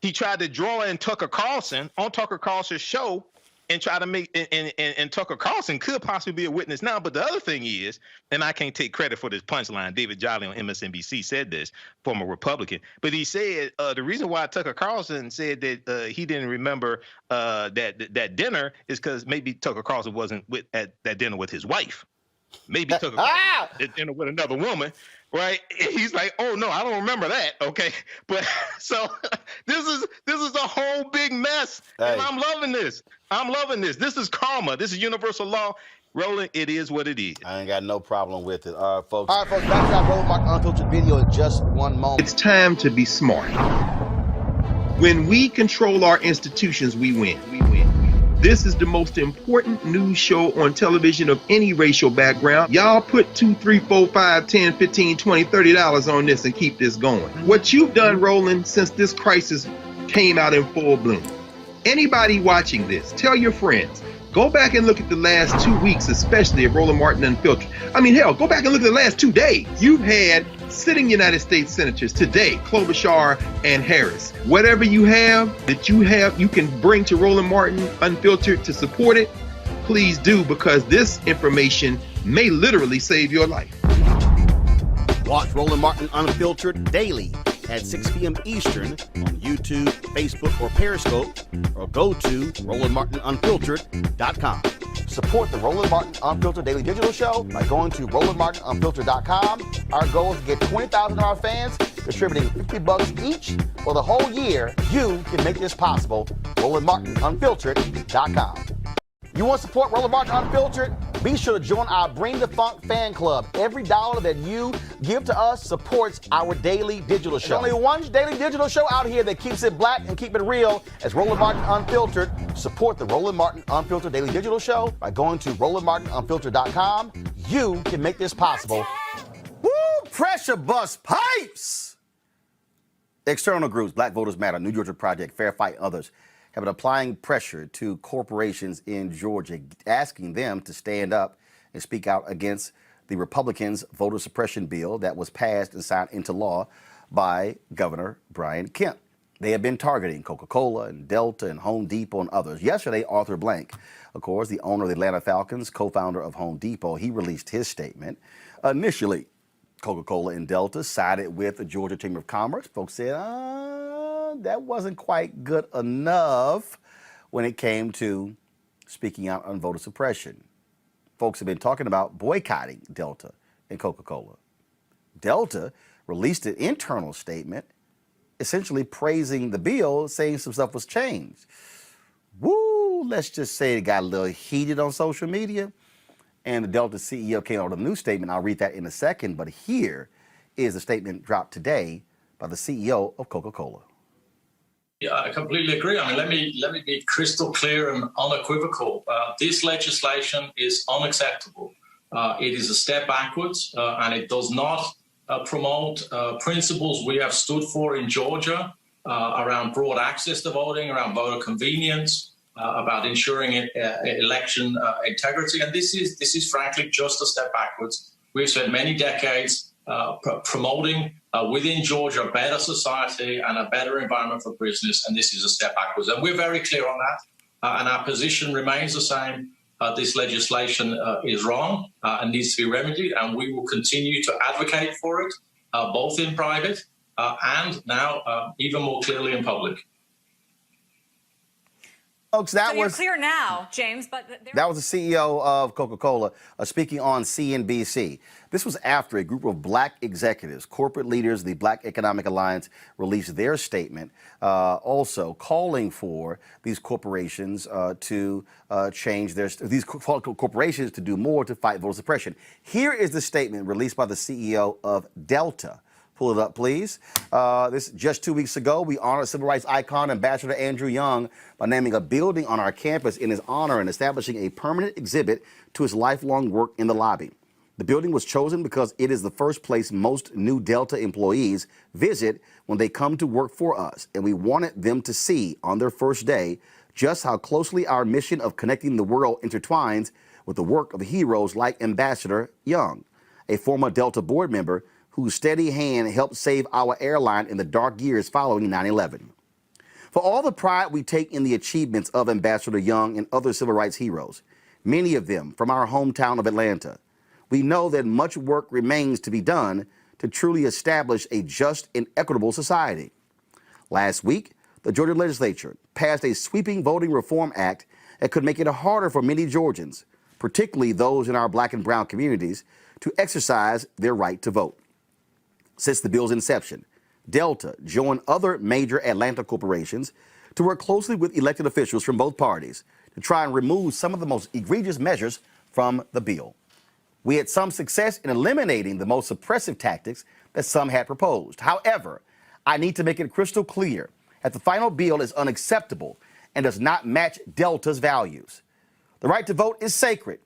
He tried to draw in Tucker Carlson on Tucker Carlson's show and try to make, and Tucker Carlson could possibly be a witness now. But the other thing is, and I can't take credit for this punchline, David Jolly on MSNBC said this, former Republican, but he said the reason why Tucker Carlson said that he didn't remember that dinner is because maybe Tucker Carlson wasn't at that dinner with his wife. Maybe Tucker Carlson at dinner with another woman. Right? He's like, oh no, I don't remember that. Okay, but so this is a whole big mess, and I'm loving this. I'm loving this. This is karma. This is universal law. Roland, it is what it is. I ain't got no problem with it. All right, folks. Back to that Roland Martin Unfiltered video in just one moment. It's time to be smart. When we control our institutions, we win. This is the most important news show on television of any racial background. Y'all put $2, $3, $4, $5, $10, $15, $20, $30 on this and keep this going. What you've done, Roland, since this crisis came out in full bloom. Anybody watching this, tell your friends. Go back and look at the last 2 weeks, especially of Roland Martin Unfiltered. I mean, hell, go back and look at the last 2 days. You've had sitting United States senators today, Klobuchar and Harris. Whatever you have, you can bring to Roland Martin Unfiltered to support it. Please do, because this information may literally save your life. Watch Roland Martin Unfiltered daily at 6 p.m. Eastern on YouTube, Facebook, or Periscope, or go to RolandMartinUnfiltered.com. Support the Roland Martin Unfiltered Daily Digital Show by going to RolandMartinUnfiltered.com. Our goal is to get 20,000 of our fans contributing $50 each for the whole year. You can make this possible. RolandMartinUnfiltered.com. You want to support Roland Martin Unfiltered? Be sure to join our Bring the Funk fan club. Every dollar that you give to us supports our daily digital show. There's only one daily digital show out here that keeps it black and keep it real. As Roland Martin Unfiltered. Support the Roland Martin Unfiltered Daily Digital Show by going to RolandMartinUnfiltered.com. You can make this possible. Woo! Pressure bust pipes! External groups, Black Voters Matter, New Georgia Project, Fair Fight, others, have been applying pressure to corporations in Georgia, asking them to stand up and speak out against the Republicans' voter suppression bill that was passed and signed into law by Governor Brian Kemp. They have been targeting Coca-Cola and Delta and Home Depot and others. Yesterday, Arthur Blank, of course, the owner of the Atlanta Falcons, co-founder of Home Depot, he released his statement. Initially, Coca-Cola and Delta sided with the Georgia Chamber of Commerce. Folks said, that wasn't quite good enough when it came to speaking out on voter suppression. Folks have been talking about boycotting Delta and Coca-Cola. Delta released an internal statement essentially praising the bill, saying some stuff was changed. Woo, let's just say it got a little heated on social media, and the Delta CEO came out with a new statement. I'll read that in a second, but here is a statement dropped today by the CEO of Coca-Cola. Yeah, I completely agree. I mean, let me be crystal clear and unequivocal. This legislation is unacceptable. It is a step backwards, and it does not promote principles we have stood for in Georgia around broad access to voting, around voter convenience, about ensuring election integrity. And this is frankly just a step backwards. We've spent many decades promoting within Georgia a better society and a better environment for business, and this is a step backwards. And we're very clear on that, and our position remains the same. This legislation is wrong and needs to be remedied, and we will continue to advocate for it, both in private and now even more clearly in public. Folks, that so you're was clear now, James. But that was the CEO of Coca-Cola speaking on CNBC. This was after a group of black executives, corporate leaders, the Black Economic Alliance, released their statement, also calling for these corporations to change these corporations to do more to fight voter suppression. Here is the statement released by the CEO of Delta. Pull it up, please. This just 2 weeks ago, we honored civil rights icon Ambassador Andrew Young by naming a building on our campus in his honor and establishing a permanent exhibit to his lifelong work in the lobby. The building was chosen because it is the first place most new Delta employees visit when they come to work for us, and we wanted them to see on their first day just how closely our mission of connecting the world intertwines with the work of heroes like Ambassador Young, a former Delta board member whose steady hand helped save our airline in the dark years following 9/11. For all the pride we take in the achievements of Ambassador Young and other civil rights heroes, many of them from our hometown of Atlanta, we know that much work remains to be done to truly establish a just and equitable society. Last week, the Georgia legislature passed a sweeping voting reform act that could make it harder for many Georgians, particularly those in our black and brown communities, to exercise their right to vote. Since the bill's inception, Delta joined other major Atlanta corporations to work closely with elected officials from both parties to try and remove some of the most egregious measures from the bill. We had some success in eliminating the most suppressive tactics that some had proposed. However, I need to make it crystal clear that the final bill is unacceptable and does not match Delta's values. The right to vote is sacred.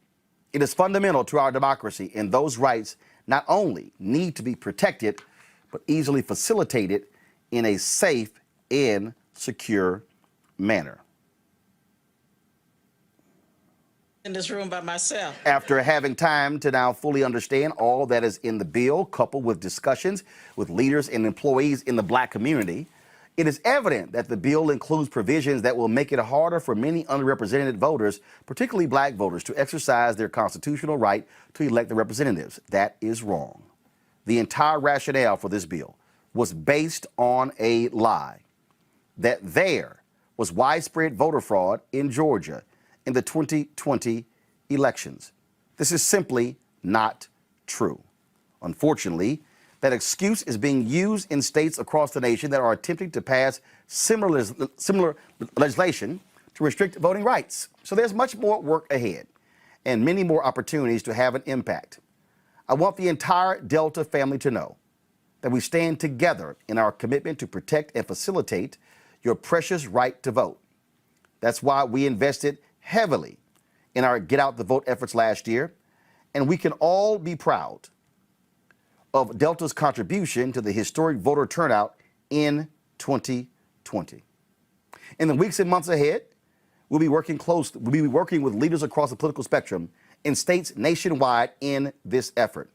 It is fundamental to our democracy, and those rights not only need to be protected, but easily facilitated in a safe and secure manner. In this room by myself. After having time to now fully understand all that is in the bill, coupled with discussions with leaders and employees in the black community, it is evident that the bill includes provisions that will make it harder for many underrepresented voters, particularly black voters, to exercise their constitutional right to elect their representatives. That is wrong. The entire rationale for this bill was based on a lie, that there was widespread voter fraud in Georgia in the 2020 elections. This is simply not true. Unfortunately, that excuse is being used in states across the nation that are attempting to pass similar legislation to restrict voting rights. So there's much more work ahead. and many more opportunities to have an impact. I want the entire Delta family to know that we stand together in our commitment to protect and facilitate your precious right to vote. That's why we invested heavily in our Get Out the Vote efforts last year, and we can all be proud of Delta's contribution to the historic voter turnout in 2020. In the weeks and months ahead, we'll be working with leaders across the political spectrum in states nationwide in this effort.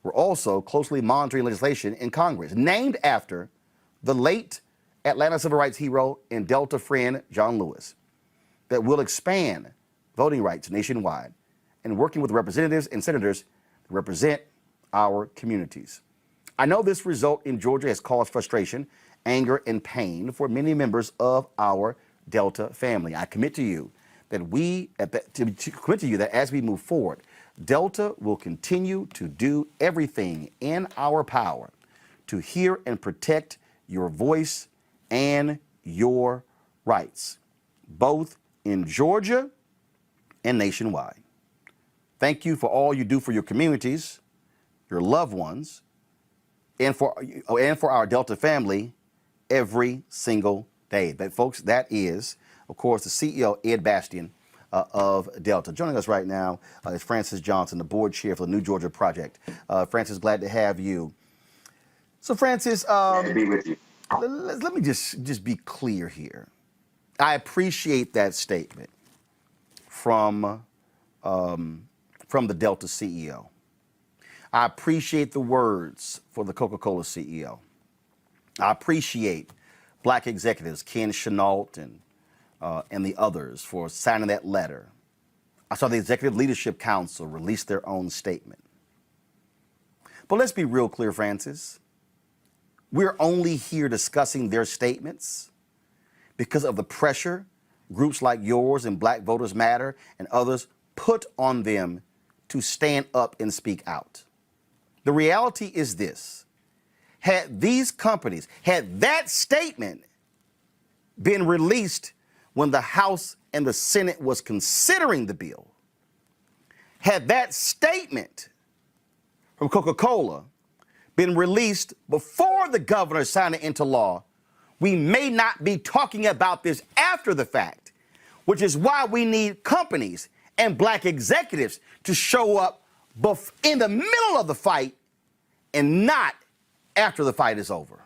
We're also closely monitoring legislation in Congress named after the late Atlanta civil rights hero and Delta friend John Lewis that will expand voting rights nationwide and working with representatives and senators to represent our communities. I know this result in Georgia has caused frustration, anger, and pain for many members of our Delta family. I commit to you that that as we move forward, Delta will continue to do everything in our power to hear and protect your voice and your rights, both in Georgia and nationwide. Thank you for all you do for your communities, your loved ones, and for our Delta family every single day. But folks, that is, of course, the CEO, Ed Bastian, of Delta. Joining us right now is Francis Johnson, the board chair for the New Georgia Project. Francis, glad to have you. So, Francis, glad to be with you. Let me just be clear here. I appreciate that statement from the Delta CEO. I appreciate the words for the Coca-Cola CEO. I appreciate Black executives, Ken Chenault and the others, for signing that letter. I saw the Executive Leadership Council release their own statement. But let's be real clear, Francis. We're only here discussing their statements because of the pressure groups like yours and Black Voters Matter and others put on them to stand up and speak out. The reality is this: had these companies, had that statement been released when the House and the Senate was considering the bill, had that statement from Coca-Cola been released before the governor signed it into law, we may not be talking about this after the fact, which is why we need companies and Black executives to show up in the middle of the fight and not after the fight is over.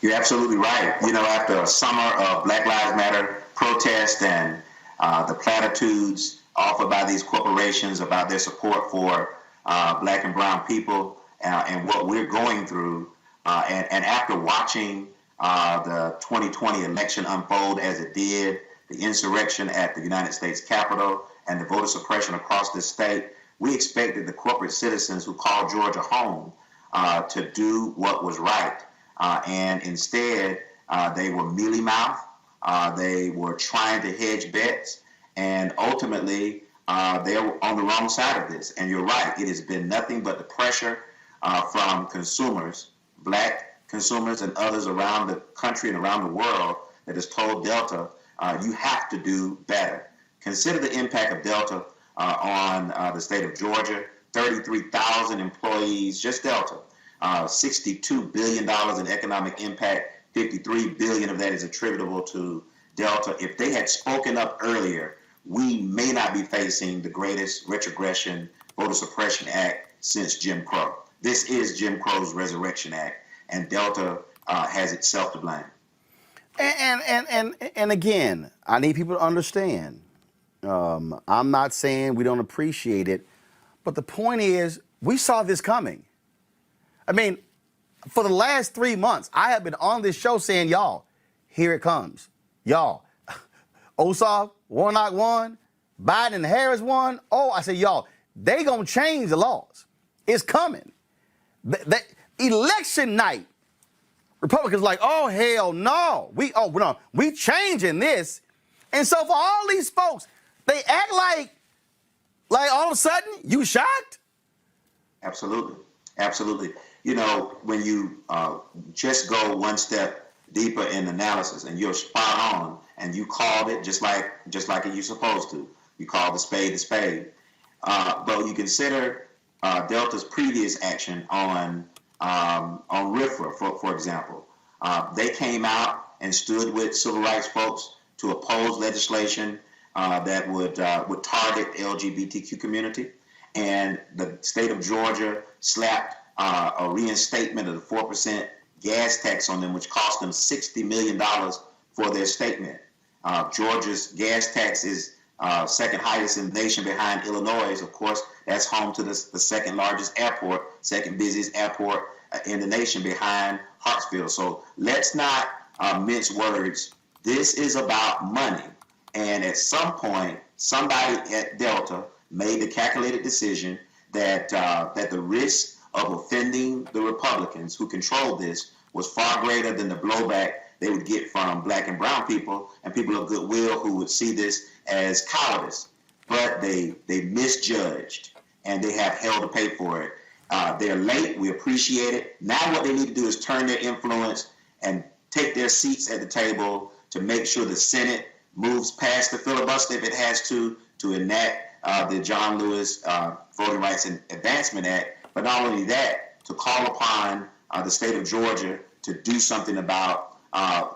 You're absolutely right. You know, after a summer of Black Lives Matter protests and the platitudes offered by these corporations about their support for Black and brown people and what we're going through, and after watching the 2020 election unfold as it did, the insurrection at the United States Capitol and the voter suppression across this state, we expected the corporate citizens who called Georgia home to do what was right. And instead, they were mealy-mouthed. They were trying to hedge bets. And ultimately, they were on the wrong side of this. And you're right. It has been nothing but the pressure from consumers, Black consumers and others around the country and around the world, that has told Delta, you have to do better. Consider the impact of Delta on the state of Georgia. 33,000 employees, just Delta. $62 billion in economic impact. 53 billion of that is attributable to Delta. If they had spoken up earlier, we may not be facing the greatest retrogression voter suppression act since Jim Crow. This is Jim Crow's Resurrection Act, and Delta has itself to blame. And again, I need people to understand. I'm not saying we don't appreciate it, but the point is, we saw this coming. I mean, for the last 3 months, I have been on this show saying, y'all, here it comes. Y'all, Ossoff, Warnock won, Biden and Harris won. Oh, I said, y'all, they gonna change the laws. It's coming. The election night, Republicans like, oh, hell no. We changing this. And so for all these folks, they act like all of a sudden, you shocked? Absolutely. Absolutely. You know, when you just go one step deeper in analysis, and you're spot on, and you called it just like you're supposed to. You called the spade a spade. But you consider Delta's previous action on RFRA, for example. They came out and stood with civil rights folks to oppose legislation that would target the LGBTQ community. And the state of Georgia slapped a reinstatement of the 4% gas tax on them, which cost them $60 million for their statement. Georgia's gas tax is second highest in the nation behind Illinois. Of course, that's home to the second largest airport, second busiest airport in the nation behind Hartsfield. So let's not mince words. This is about money. And at some point, somebody at Delta made the calculated decision that the risk of offending the Republicans who controlled this was far greater than the blowback they would get from black and brown people and people of goodwill who would see this as cowardice. But they misjudged, and they have hell to pay for it. They're late. We appreciate it. Now what they need to do is turn their influence and take their seats at the table to make sure the Senate moves past the filibuster if it has to enact the John Lewis Voting Rights and Advancement Act. But not only that, to call upon the state of Georgia to do something about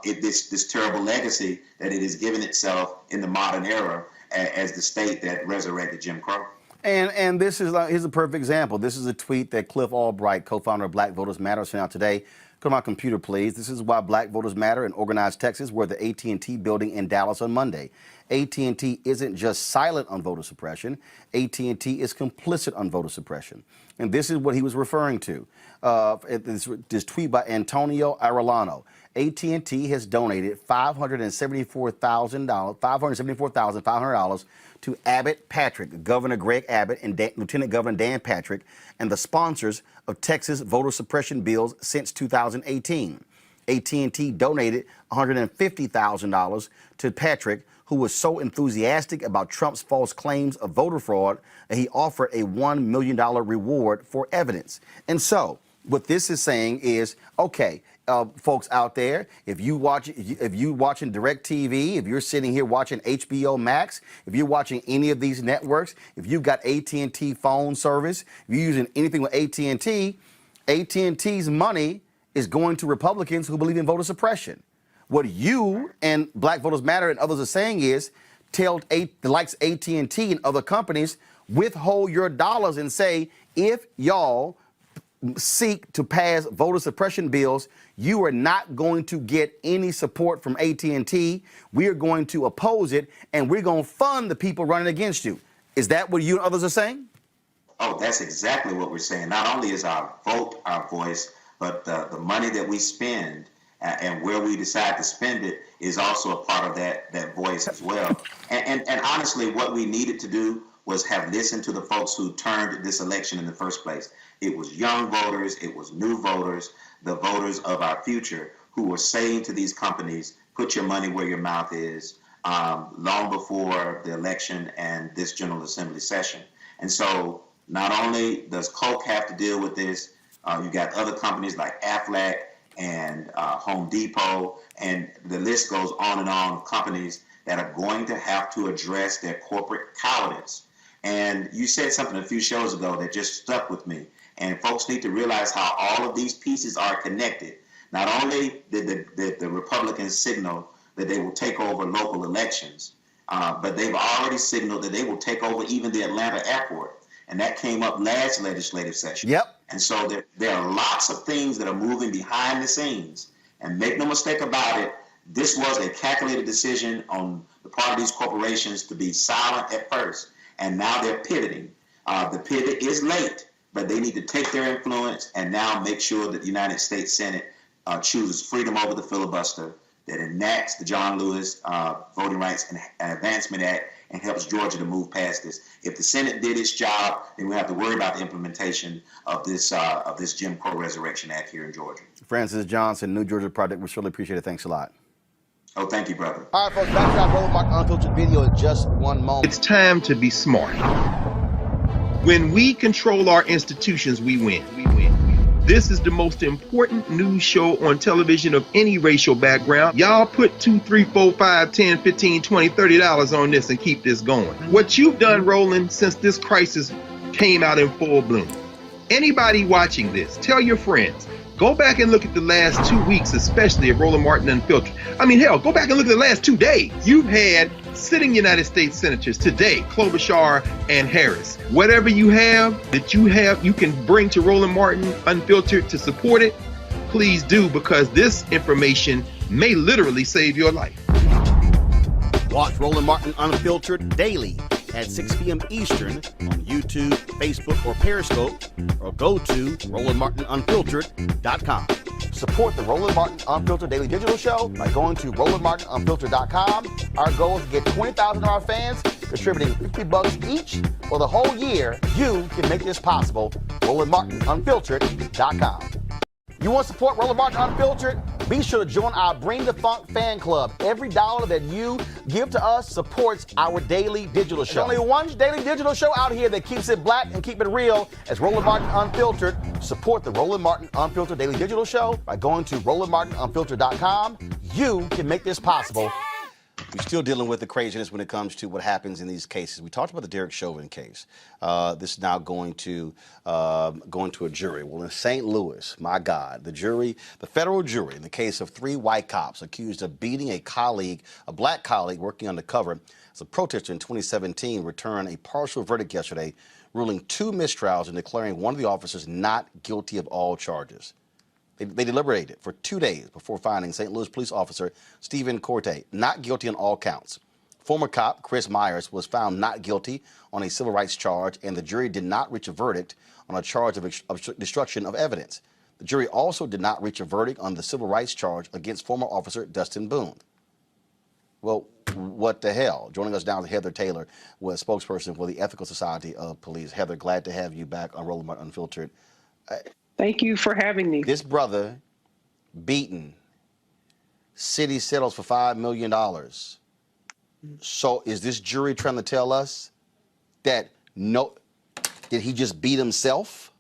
this terrible legacy that it has given itself in the modern era as the state that resurrected Jim Crow. And this is here's a perfect example. This is a tweet that Cliff Albright, co-founder of Black Voters Matter, sent out today. Come on, computer, please. This is why Black Voters Matter in Organized Texas were the AT&T building in Dallas on Monday. AT&T isn't just silent on voter suppression. AT&T is complicit on voter suppression. And this is what he was referring to. This tweet by Antonio Arellano. AT&T has donated $574,500 to Abbott Patrick, Governor Greg Abbott, and Lieutenant Governor Dan Patrick, and the sponsors of Texas voter suppression bills since 2018. AT&T donated $150,000 to Patrick, who was so enthusiastic about Trump's false claims of voter fraud that he offered a $1 million reward for evidence. And so what this is saying is, okay, folks out there, if you watching DirecTV, if you're sitting here watching HBO Max, if you're watching any of these networks, if you've got AT&T phone service, if you're using anything with AT&T, AT&T's money is going to Republicans who believe in voter suppression. What you and Black Voters Matter and others are saying is, tell the likes of AT&T and other companies, withhold your dollars and say, if y'all seek to pass voter suppression bills, you are not going to get any support from AT&T. We are going to oppose it, and we're going to fund the people running against you. Is that what you and others are saying? Oh, that's exactly what we're saying. Not only is our vote our voice, but the money that we spend and where we decide to spend it is also a part of that voice as well. And honestly, what we needed to do was have listened to the folks who turned this election in the first place. It was young voters, it was new voters, the voters of our future who were saying to these companies, put your money where your mouth is, long before the election and this General Assembly session. And so not only does Coke have to deal with this, you got other companies like Aflac and Home Depot, and the list goes on and on of companies that are going to have to address their corporate cowardice. And you said something a few shows ago that just stuck with me. And folks need to realize how all of these pieces are connected. Not only did the Republicans signal that they will take over local elections, but they've already signaled that they will take over even the Atlanta airport. And that came up last legislative session. Yep. And so there are lots of things that are moving behind the scenes. And make no mistake about it, this was a calculated decision on the part of these corporations to be silent at first. And now they're pivoting. The pivot is late, but they need to take their influence and now make sure that the United States Senate chooses freedom over the filibuster, that enacts the John Lewis Voting Rights and Advancement Act and helps Georgia to move past this. If the Senate did its job, then we have to worry about the implementation of this Jim Crow Resurrection Act here in Georgia. Francis Johnson, New Georgia Project, we surely appreciate it. Thanks a lot. Oh, thank you, brother. All right, folks, back to our Roland Unfiltered video in just one moment. It's time to be smart. When we control our institutions, we win. This is the most important news show on television of any racial background. Y'all put $2, $3, $4, $5, $10, $15, $20, $30 on this and keep this going. What you've done, Roland, since this crisis came out in full bloom. Anybody watching this, tell your friends. Go back and look at the last 2 weeks, especially of Roland Martin Unfiltered. I mean, hell, go back and look at the last 2 days. You've had sitting United States senators today, Klobuchar and Harris. Whatever you have that you can bring to Roland Martin Unfiltered to support it, please do, because this information may literally save your life. Watch Roland Martin Unfiltered daily at 6 p.m. Eastern on YouTube, Facebook, or Periscope, or go to RolandMartinUnfiltered.com. Support the Roland Martin Unfiltered Daily Digital Show by going to RolandMartinUnfiltered.com. Our goal is to get 20,000 of our fans contributing $50 each for the whole year. You can make this possible. RolandMartinUnfiltered.com. You want to support Roland Martin Unfiltered? Be sure to join our Bring the Funk fan club. Every dollar that you give to us supports our daily digital show. There's only one daily digital show out here that keeps it black and keep it real. As Roland Martin Unfiltered. Support the Roland Martin Unfiltered Daily Digital Show by going to RolandMartinUnfiltered.com. You can make this possible. We're still dealing with the craziness when it comes to what happens in these cases. We talked about the Derek Chauvin case. This is now going to a jury. Well, in St. Louis, my God, the federal jury, in the case of 3 white cops accused of beating a black colleague working undercover as a protester in 2017, returned a partial verdict yesterday, ruling 2 mistrials and declaring one of the officers not guilty of all charges. They deliberated for 2 days before finding St. Louis police officer Stephen Corte not guilty on all counts. Former cop Chris Myers was found not guilty on a civil rights charge, and the jury did not reach a verdict on a charge of destruction of evidence. The jury also did not reach a verdict on the civil rights charge against former officer Dustin Boone. Well, what the hell? Joining us now is Heather Taylor, was spokesperson for the Ethical Society of Police. Heather, glad to have you back on Roland Martin Unfiltered. Thank you for having me. This brother beaten, city settles for $5 million. So is this jury trying to tell us that did he just beat himself?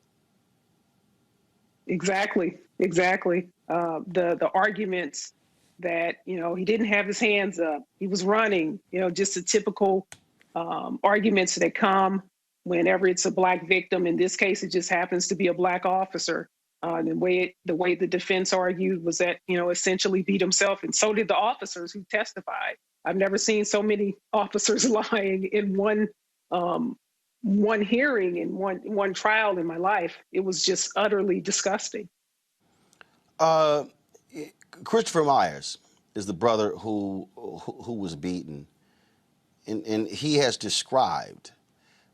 Exactly. The arguments that, he didn't have his hands up, he was running, just the typical arguments that come whenever it's a black victim. In this case, it just happens to be a black officer. The way the defense argued was that, essentially beat himself, and so did the officers who testified. I've never seen so many officers lying in one hearing, in one trial in my life. It was just utterly disgusting. Christopher Myers is the brother who was beaten, and he has described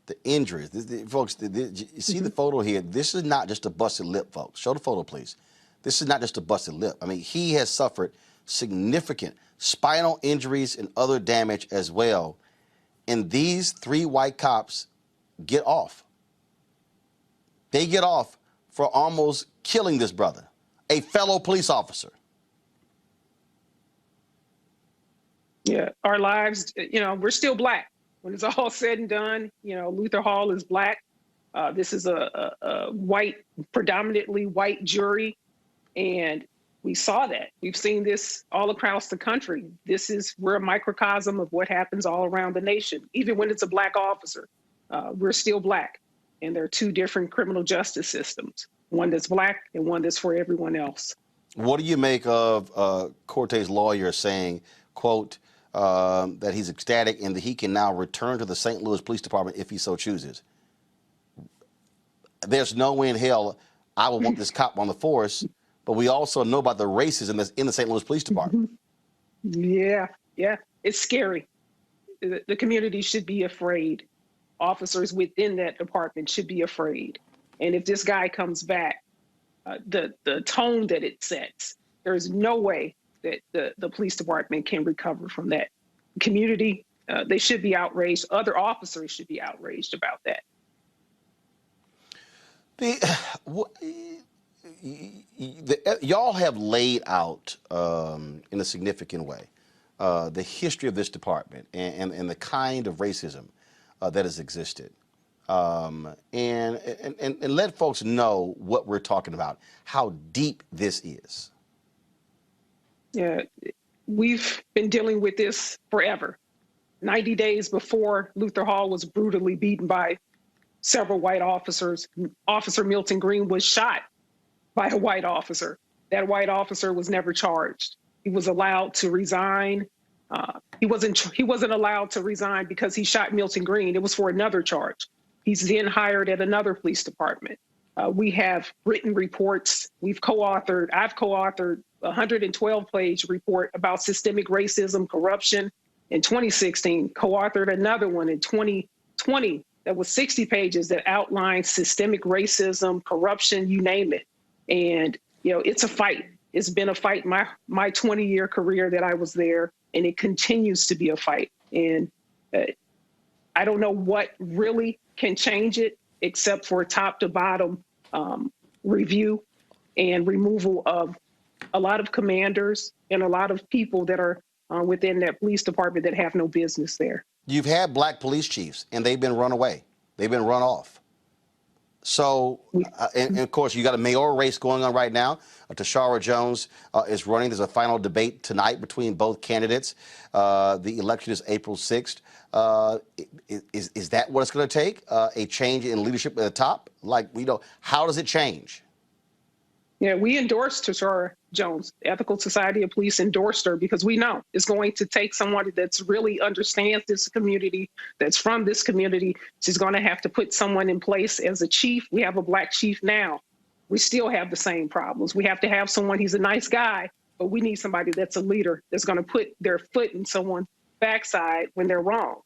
the injuries. Folks, you see the photo here? This is not just a busted lip, folks. Show the photo, please. This is not just a busted lip. I mean, he has suffered significant spinal injuries and other damage as well. And these 3 white cops get off. They get off for almost killing this brother, a fellow police officer. Yeah, our lives, we're still black. When it's all said and done, Luther Hall is black. This is a predominantly white jury. And we saw that. We've seen this all across the country. We're a microcosm of what happens all around the nation. Even when it's a black officer, we're still black. And there are 2 different criminal justice systems, one that's black and one that's for everyone else. What do you make of Corte's lawyer saying, quote, that he's ecstatic and that he can now return to the St. Louis Police Department if he so chooses? There's no way in hell I would want this cop on the force, but we also know about the racism in the St. Louis Police Department. Yeah, it's scary. The community should be afraid. Officers within that department should be afraid. And if this guy comes back, the tone that it sets, there's no way that the police department can recover from that. Community, they should be outraged. Other officers should be outraged about that. Y'all have laid out in a significant way the history of this department and the kind of racism that has existed. and let folks know what we're talking about, how deep this is. Yeah, we've been dealing with this forever. 90 days before Luther Hall was brutally beaten by several white officers, Officer Milton Green was shot by a white officer. That white officer was never charged. He was allowed to resign. He wasn't allowed to resign because he shot Milton Green. It was for another charge. He's then hired at another police department. We have written reports. I've co-authored a 112-page report about systemic racism, corruption in 2016, co-authored another one in 2020 that was 60 pages that outlined systemic racism, corruption, you name it. And, it's a fight. It's been a fight my 20-year career that I was there, and it continues to be a fight. And I don't know what really can change it except for top to bottom review and removal of a lot of commanders and a lot of people that are within that police department that have no business there. You've had black police chiefs, and they've been run away. They've been run off. So, and of course, you got a mayoral race going on right now. Tashara Jones is running. There's a final debate tonight between both candidates. The election is April 6th. Is that what it's going to take? A change in leadership at the top? How does it change? Yeah, we endorsed Tashara Jones. The Ethical Society of Police endorsed her because we know it's going to take someone that's really understands this community, that's from this community. She's going to have to put someone in place as a chief. We have a black chief now. We still have the same problems. We have to have someone, he's a nice guy, but we need somebody that's a leader, that's going to put their foot in someone's backside when they're wrong.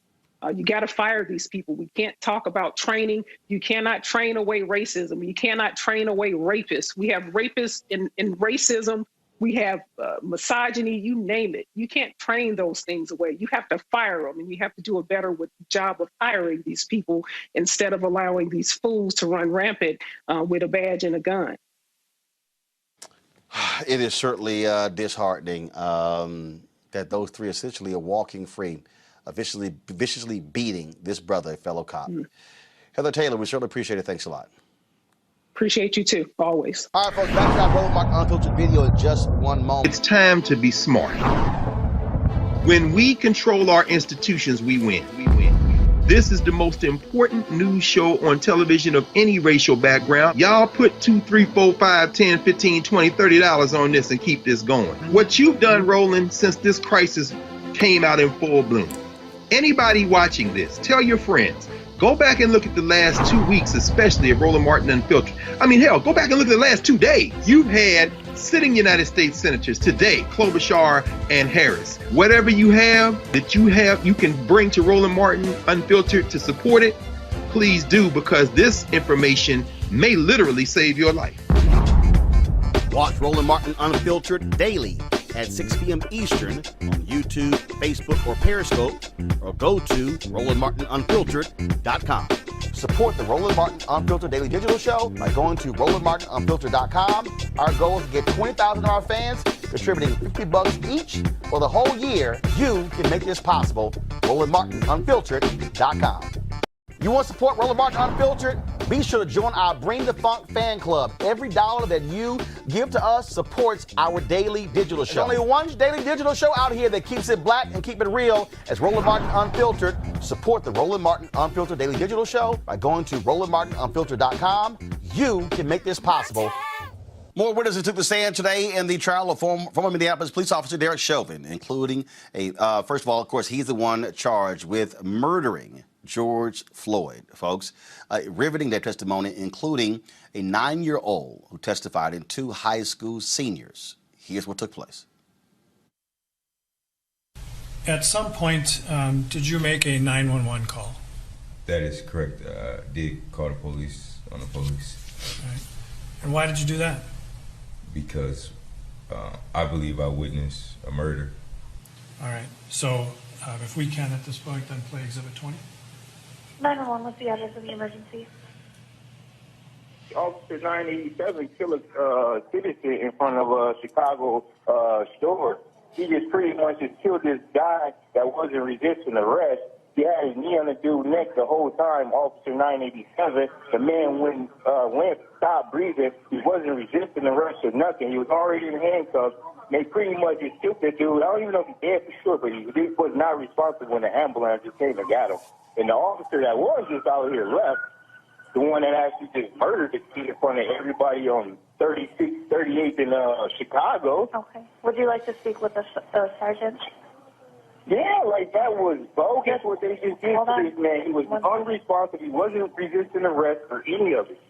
You got to fire these people. We can't talk about training. You cannot train away racism. You cannot train away rapists. We have rapists in racism. We have misogyny, you name it. You can't train those things away. You have to fire them, and you have to do a better job of hiring these people instead of allowing these fools to run rampant with a badge and a gun. It is certainly disheartening that those three essentially are walking free, viciously beating this brother, a fellow cop. Heather Taylor, we certainly appreciate it. Thanks a lot. Appreciate you too, always. All right, folks, back to our Roland Martin Unfiltered video in just one moment. It's time to be smart. When we control our institutions, we win. This is the most important news show on television of any racial background. Y'all put $2, $3, $4, $5, $10, $15, $20, $30 on this and keep this going. What you've done, Roland, since this crisis came out in full bloom. Anybody watching this, tell your friends. Go back and look at the last 2 weeks, especially of Roland Martin Unfiltered. I mean, hell, go back and look at the last 2 days. You've had sitting United States senators today, Klobuchar and Harris. Whatever you have that you can bring to Roland Martin Unfiltered to support it, please do, because this information may literally save your life. Watch Roland Martin Unfiltered daily at 6 p.m. Eastern on YouTube, Facebook, or Periscope, or go to RolandMartinUnfiltered.com. Support the Roland Martin Unfiltered Daily Digital Show by going to RolandMartinUnfiltered.com. Our goal is to get 20,000 of our fans contributing $50 each for the whole year. You can make this possible. RolandMartinUnfiltered.com. You want to support Roland Martin Unfiltered? Be sure to join our Bring the Funk fan club. Every dollar that you give to us supports our daily digital show. There's only one daily digital show out here that keeps it black and keep it real as Roland Martin Unfiltered. Support the Roland Martin Unfiltered Daily Digital Show by going to RolandMartinUnfiltered.com. You can make this possible. More witnesses took the stand today in the trial of former Minneapolis police officer Derek Chauvin, including first of all, of course, he's the one charged with murdering George Floyd, folks. Riveting their testimony, including a 9-year-old who testified and 2 high school seniors. Here's what took place. At some point, did you make a 911 call? That is correct. I did call the police on the police. Right. And why did you do that? Because I believe I witnessed a murder. All right. So if we can at this point, then play Exhibit 20. 911, what's the address of the emergency? Officer 987 killed a citizen in front of a Chicago store. He just pretty much just killed this guy that wasn't resisting arrest. He had his knee on the dude's neck the whole time, Officer 987. The man went stopped breathing. He wasn't resisting arrest or nothing. He was already in handcuffs. They pretty much just took the dude. I don't even know if he's dead for sure, but he was not responsible when the ambulance just came and got him. And the officer that was just out here left, the one that actually just murdered the kid in front of everybody on 38th in Chicago. Okay. Would you like to speak with the sergeant? Yeah, like that was bogus what they just did to this man. He was unresponsive. He wasn't resisting arrest or any of it.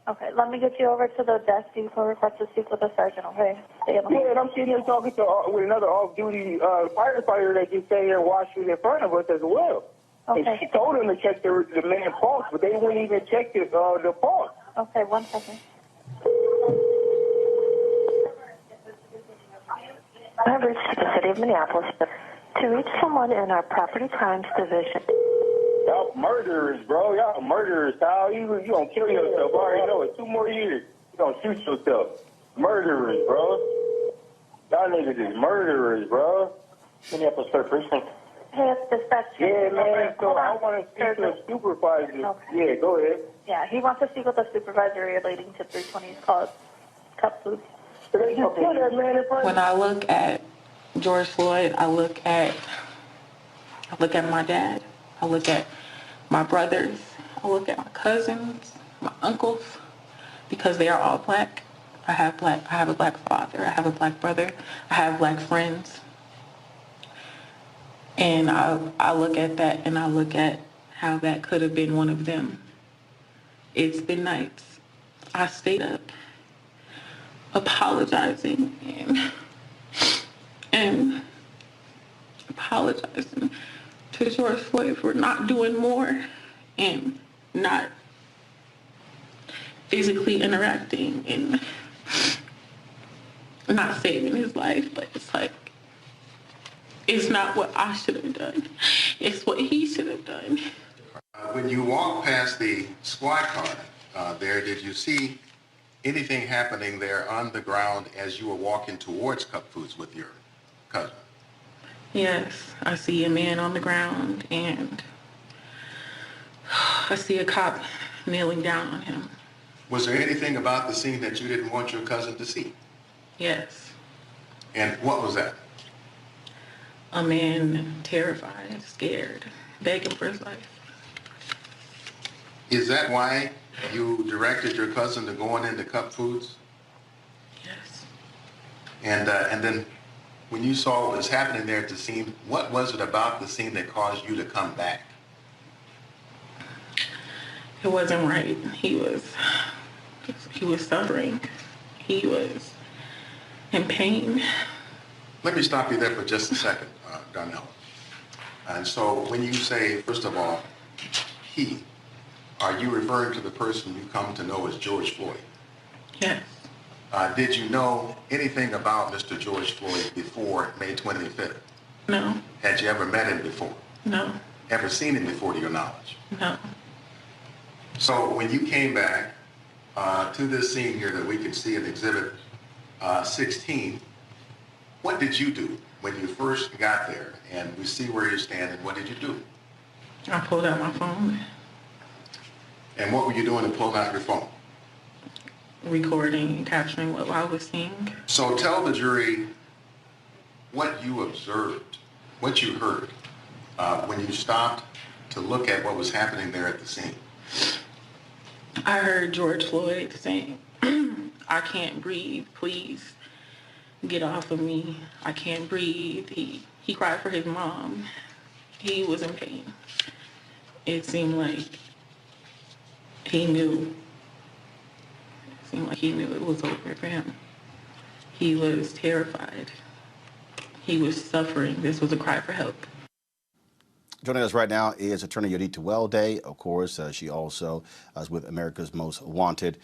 Okay, let me get you over to the desk. You can request to speak with the sergeant, okay? Stay on the Yeah, and I'm sitting here talking with another off-duty firefighter that just sat here and watched it in front of us as well. Okay. And she told him to check the man's pulse, but they wouldn't even check the pulse. Okay, 1 second. I have reached the city of Minneapolis to reach someone in our property crimes division. Y'all murderers, bro. Y'all murderers, Kyle. You gonna kill yourself. I already know it. 2 more years. You gonna shoot yourself. Murderers, bro. Y'all niggas is murderers, bro. Minneapolis Third Precinct. Hey, it's dispatch. Yeah, man. So I want to speak to a supervisor. Okay. Yeah, go ahead. Yeah, he wants to speak with a supervisor relating to 320's called cup food. When I look at George Floyd, I look at my dad. I look at my brothers. I look at my cousins, my uncles, because they are all black. I have a black father. I have a black brother. I have black friends. And I look at that and I look at how that could have been one of them. It's been nights. I stayed up apologizing and apologizing to George Floyd for not doing more and not physically interacting and not saving his life. But it's like, it's not what I should have done. It's what he should have done. When you walked past the squad car there, did you see anything happening there on the ground as you were walking towards Cup Foods with your cousin? Yes, I see a man on the ground and I see a cop kneeling down on him. Was there anything about the scene that you didn't want your cousin to see? Yes. And what was that? A man terrified, scared, begging for his life. Is that why you directed your cousin to going into Cup Foods? Yes. And then when you saw what was happening there at the scene, what was it about the scene that caused you to come back? It wasn't right. He was suffering. He was in pain. Let me stop you there for just a second, Darnell. And so when you say, first of all, he, are you referring to the person you come to know as George Floyd? Yes. Did you know anything about Mr. George Floyd before May 25th? No. Had you ever met him before? No. Ever seen him before to your knowledge? No. So when you came back to this scene here that we can see in Exhibit 16, what did you do when you first got there and we see where you're standing? What did you do? I pulled out my phone. And what were you doing to pull out your phone? Recording and capturing what I was seeing. So tell the jury what you observed, what you heard when you stopped to look at what was happening there at the scene. I heard George Floyd saying, "I can't breathe, please get off of me. I can't breathe." He cried for his mom. He was in pain. It seemed like he knew. It seemed like he knew it was over for him. He was terrified. He was suffering. This was a cry for help. Joining us right now is attorney Yodita Welday. Of course, she also is with America's Most Wanted.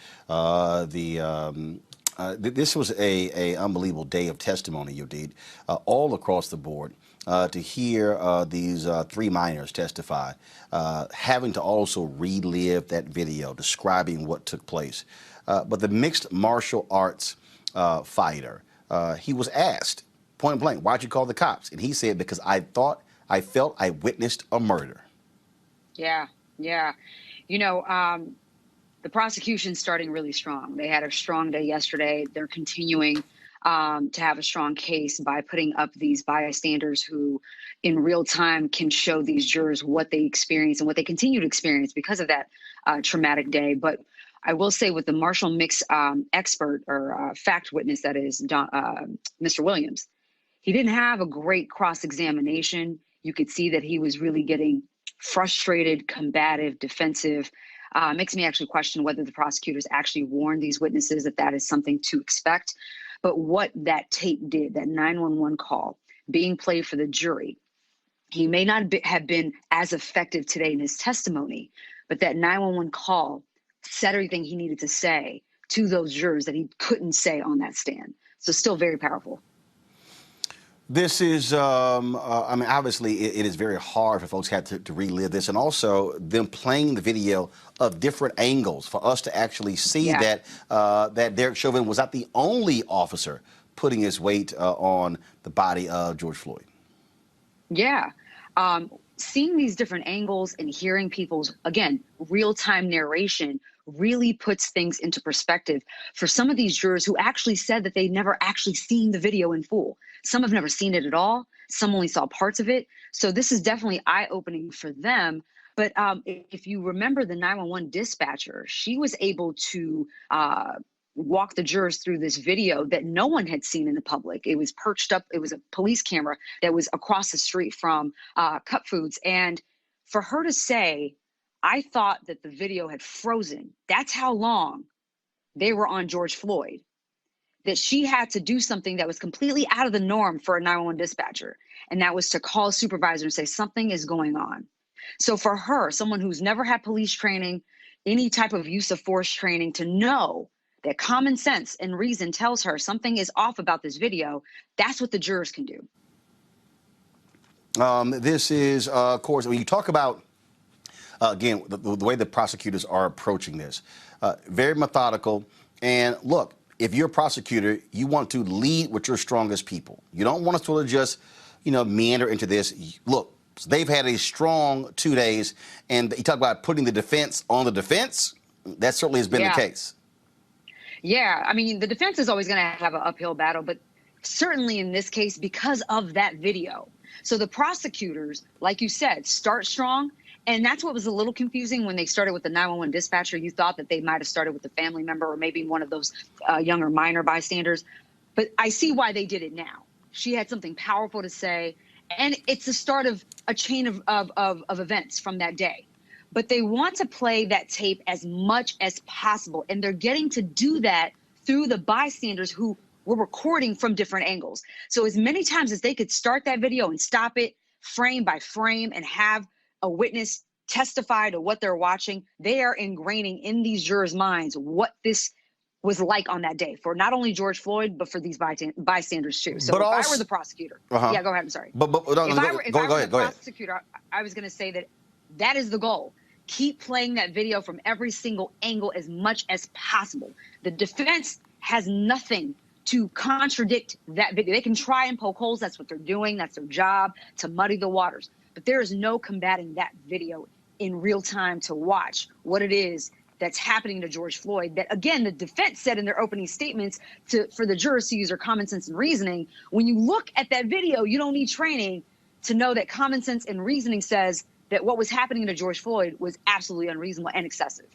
This was a unbelievable day of testimony, Yodita, all across the board. To hear these 3 minors testify, having to also relive that video describing what took place. But the mixed martial arts fighter, he was asked point blank, "Why'd you call the cops?" And he said, "Because I felt I witnessed a murder." Yeah. You know, the prosecution's starting really strong. They had a strong day yesterday. They're continuing to have a strong case by putting up these bystanders who in real time can show these jurors what they experience and what they continue to experience because of that traumatic day. But I will say with the Marshall Mix expert or fact witness, that is Mr. Williams, he didn't have a great cross-examination. You could see that he was really getting frustrated, combative, defensive. Makes me actually question whether the prosecutors actually warned these witnesses that that is something to expect. But what that tape did, that 911 call being played for the jury, he may not have been as effective today in his testimony, but that 911 call said everything he needed to say to those jurors that he couldn't say on that stand. So still very powerful. This is, I mean, obviously it is very hard for folks to relive this, and also them playing the video of different angles for us to actually see that that Derek Chauvin was not the only officer putting his weight on the body of George Floyd. Yeah. Seeing these different angles and hearing people's, again, real-time narration really puts things into perspective for some of these jurors who actually said that they'd never actually seen the video in full. Some have never seen it at all. Some only saw parts of it. So this is definitely eye-opening for them. But if you remember the 911 dispatcher, she was able to walk the jurors through this video that no one had seen in the public. It was perched up. It was a police camera that was across the street from Cup Foods. And for her to say, I thought that the video had frozen. That's how long they were on George Floyd. That she had to do something that was completely out of the norm for a 911 dispatcher. And that was to call a supervisor and say something is going on. So for her, someone who's never had police training, any type of use of force training, to know that common sense and reason tells her something is off about this video, that's what the jurors can do. This is, of course, when you talk about, again, the way the prosecutors are approaching this, very methodical. And look, if you're a prosecutor, you want to lead with your strongest people. You don't want to sort of just, meander into this. Look, they've had a strong 2 days, and you talk about putting the defense on the defense. That certainly has been the case. Yeah, I mean, the defense is always going to have an uphill battle, but certainly in this case, because of that video. So the prosecutors, like you said, start strong. And that's what was a little confusing when they started with the 911 dispatcher. You thought that they might have started with the family member or maybe one of those younger minor bystanders. But I see why they did it now. She had something powerful to say, and it's the start of a chain of events from that day. But they want to play that tape as much as possible, and they're getting to do that through the bystanders who were recording from different angles. So as many times as they could start that video and stop it frame by frame and have a witness testify to what they're watching, they are ingraining in these jurors' minds what this was like on that day for not only George Floyd, but for these bystanders too. So if I were the prosecutor, yeah, go ahead, I'm sorry. But no, if I were go the prosecutor, I was going to say that is the goal. Keep playing that video from every single angle as much as possible. The defense has nothing to contradict that video. They can try and poke holes. That's what they're doing. That's their job, to muddy the waters. But there is no combating that video in real time to watch what it is that's happening to George Floyd. That, again, the defense said in their opening statements for the jurors to use their common sense and reasoning. When you look at that video, you don't need training to know that common sense and reasoning says that what was happening to George Floyd was absolutely unreasonable and excessive.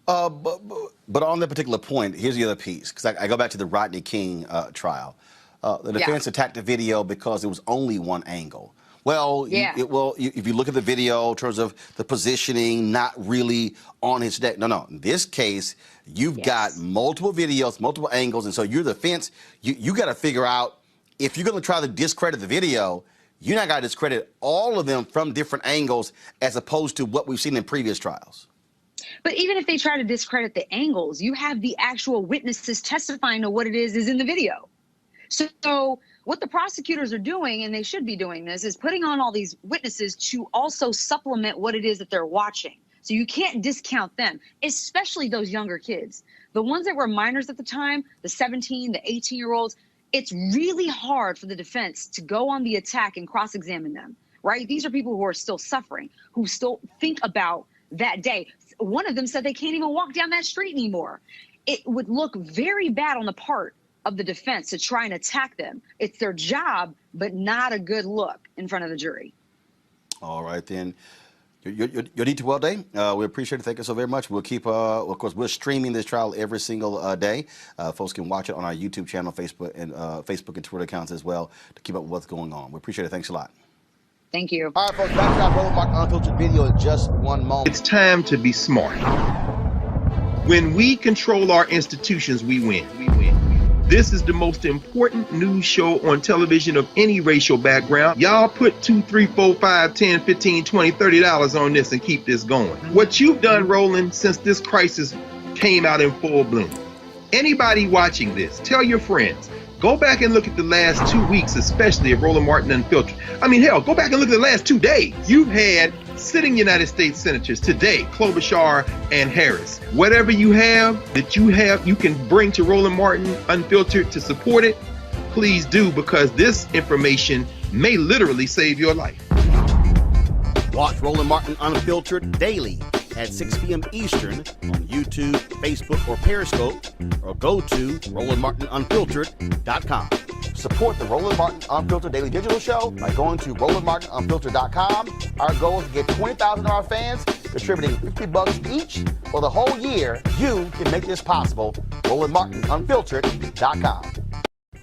But on that particular point, here's the other piece, because I go back to the Rodney King trial. The defense attacked the video because there was only one angle. Well, if you look at the video in terms of the positioning, not really on his neck. No. In this case, you've got multiple videos, multiple angles, and so your defense, you got to figure out, if you're going to try to discredit the video, you're not going to discredit all of them from different angles as opposed to what we've seen in previous trials. But even if they try to discredit the angles, you have the actual witnesses testifying to what it is in the video. So what the prosecutors are doing, and they should be doing this, is putting on all these witnesses to also supplement what it is that they're watching. So you can't discount them, especially those younger kids. The ones that were minors at the time, the 17, the 18-year-olds, it's really hard for the defense to go on the attack and cross-examine them right? These are people who are still suffering, who still think about that day. One of them said they can't even walk down that street anymore. It would look very bad on the part of the defense to try and attack them. It's their job, but not a good look in front of the jury. All right, then. Your need to well day. We appreciate it. Thank you so very much. We'll keep, of course, we're streaming this trial every single day. Folks can watch it on our YouTube channel, Facebook and Twitter accounts as well to keep up with what's going on. We appreciate it. Thanks a lot. Thank you. All right, folks, back to our Roland Martin Unfiltered video in just one moment. It's time to be smart. When we control our institutions, we win. This is the most important news show on television of any racial background. Y'all put $2, $3, $4, $5, $10, $15, $20, $30 on this and keep this going. What you've done, Roland, since this crisis came out in full bloom. Anybody watching this, tell your friends. Go back and look at the last 2 weeks, especially of Roland Martin Unfiltered. I mean, hell, go back and look at the last 2 days. You've had sitting United States senators today, Klobuchar and Harris. Whatever you have that you can bring to Roland Martin Unfiltered to support it, please do, because this information may literally save your life. Watch Roland Martin Unfiltered daily at 6 p.m. Eastern on YouTube, Facebook, or Periscope, or go to RolandMartinUnfiltered.com. Support the Roland Martin Unfiltered Daily Digital Show by going to RolandMartinUnfiltered.com. Our goal is to get 20,000 of our fans contributing $50 each for the whole year. You can make this possible. RolandMartinUnfiltered.com.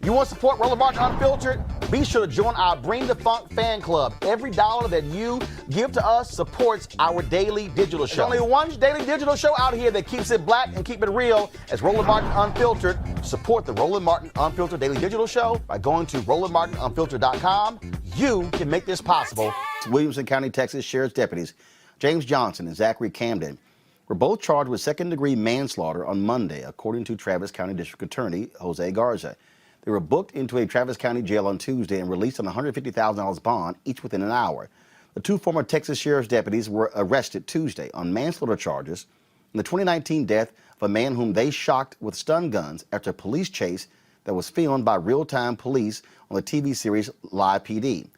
You want to support Roland Martin Unfiltered? Be sure to join our Bring the Funk fan club. Every dollar that you give to us supports our daily digital show. There's only one daily digital show out here that keeps it black and keep it real as Roland Martin Unfiltered. Support the Roland Martin Unfiltered Daily Digital Show by going to RolandMartinUnfiltered.com. You can make this possible. Williamson County, Texas Sheriff's deputies James Johnson and Zachary Camden were both charged with second-degree manslaughter on Monday, according to Travis County District Attorney Jose Garza. They were booked into a Travis County jail on Tuesday and released on a $150,000 bond, each within an hour. The two former Texas Sheriff's deputies were arrested Tuesday on manslaughter charges in the 2019 death of a man whom they shocked with stun guns after a police chase that was filmed by real-time police on the TV series Live PD.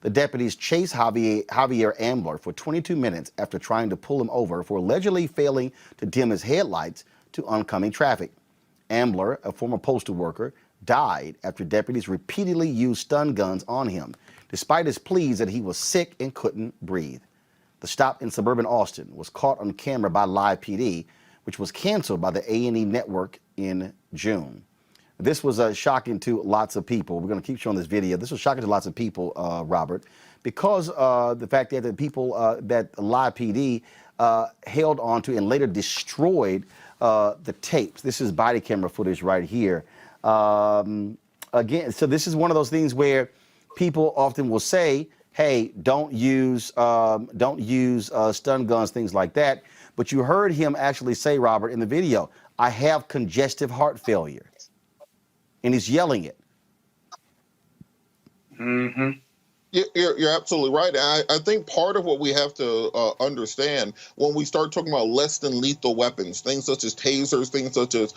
The deputies chased Javier Ambler for 22 minutes after trying to pull him over for allegedly failing to dim his headlights to oncoming traffic. Ambler, a former postal worker, died after deputies repeatedly used stun guns on him, despite his pleas that he was sick and couldn't breathe. The stop in suburban Austin was caught on camera by Live PD, which was canceled by the A&E network in June. This was shocking to lots of people. We're going to keep showing this video. This was shocking to lots of people, Robert, because the fact that the people that Live PD held onto and later destroyed the tapes. This is body camera footage right here. Again, so this is one of those things where people often will say, hey, don't use stun guns, things like that. But you heard him actually say, Robert, in the video, I have congestive heart failure. And he's yelling it. Mm-hmm. You're absolutely right. I think part of what we have to understand when we start talking about less than lethal weapons, things such as tasers, things such as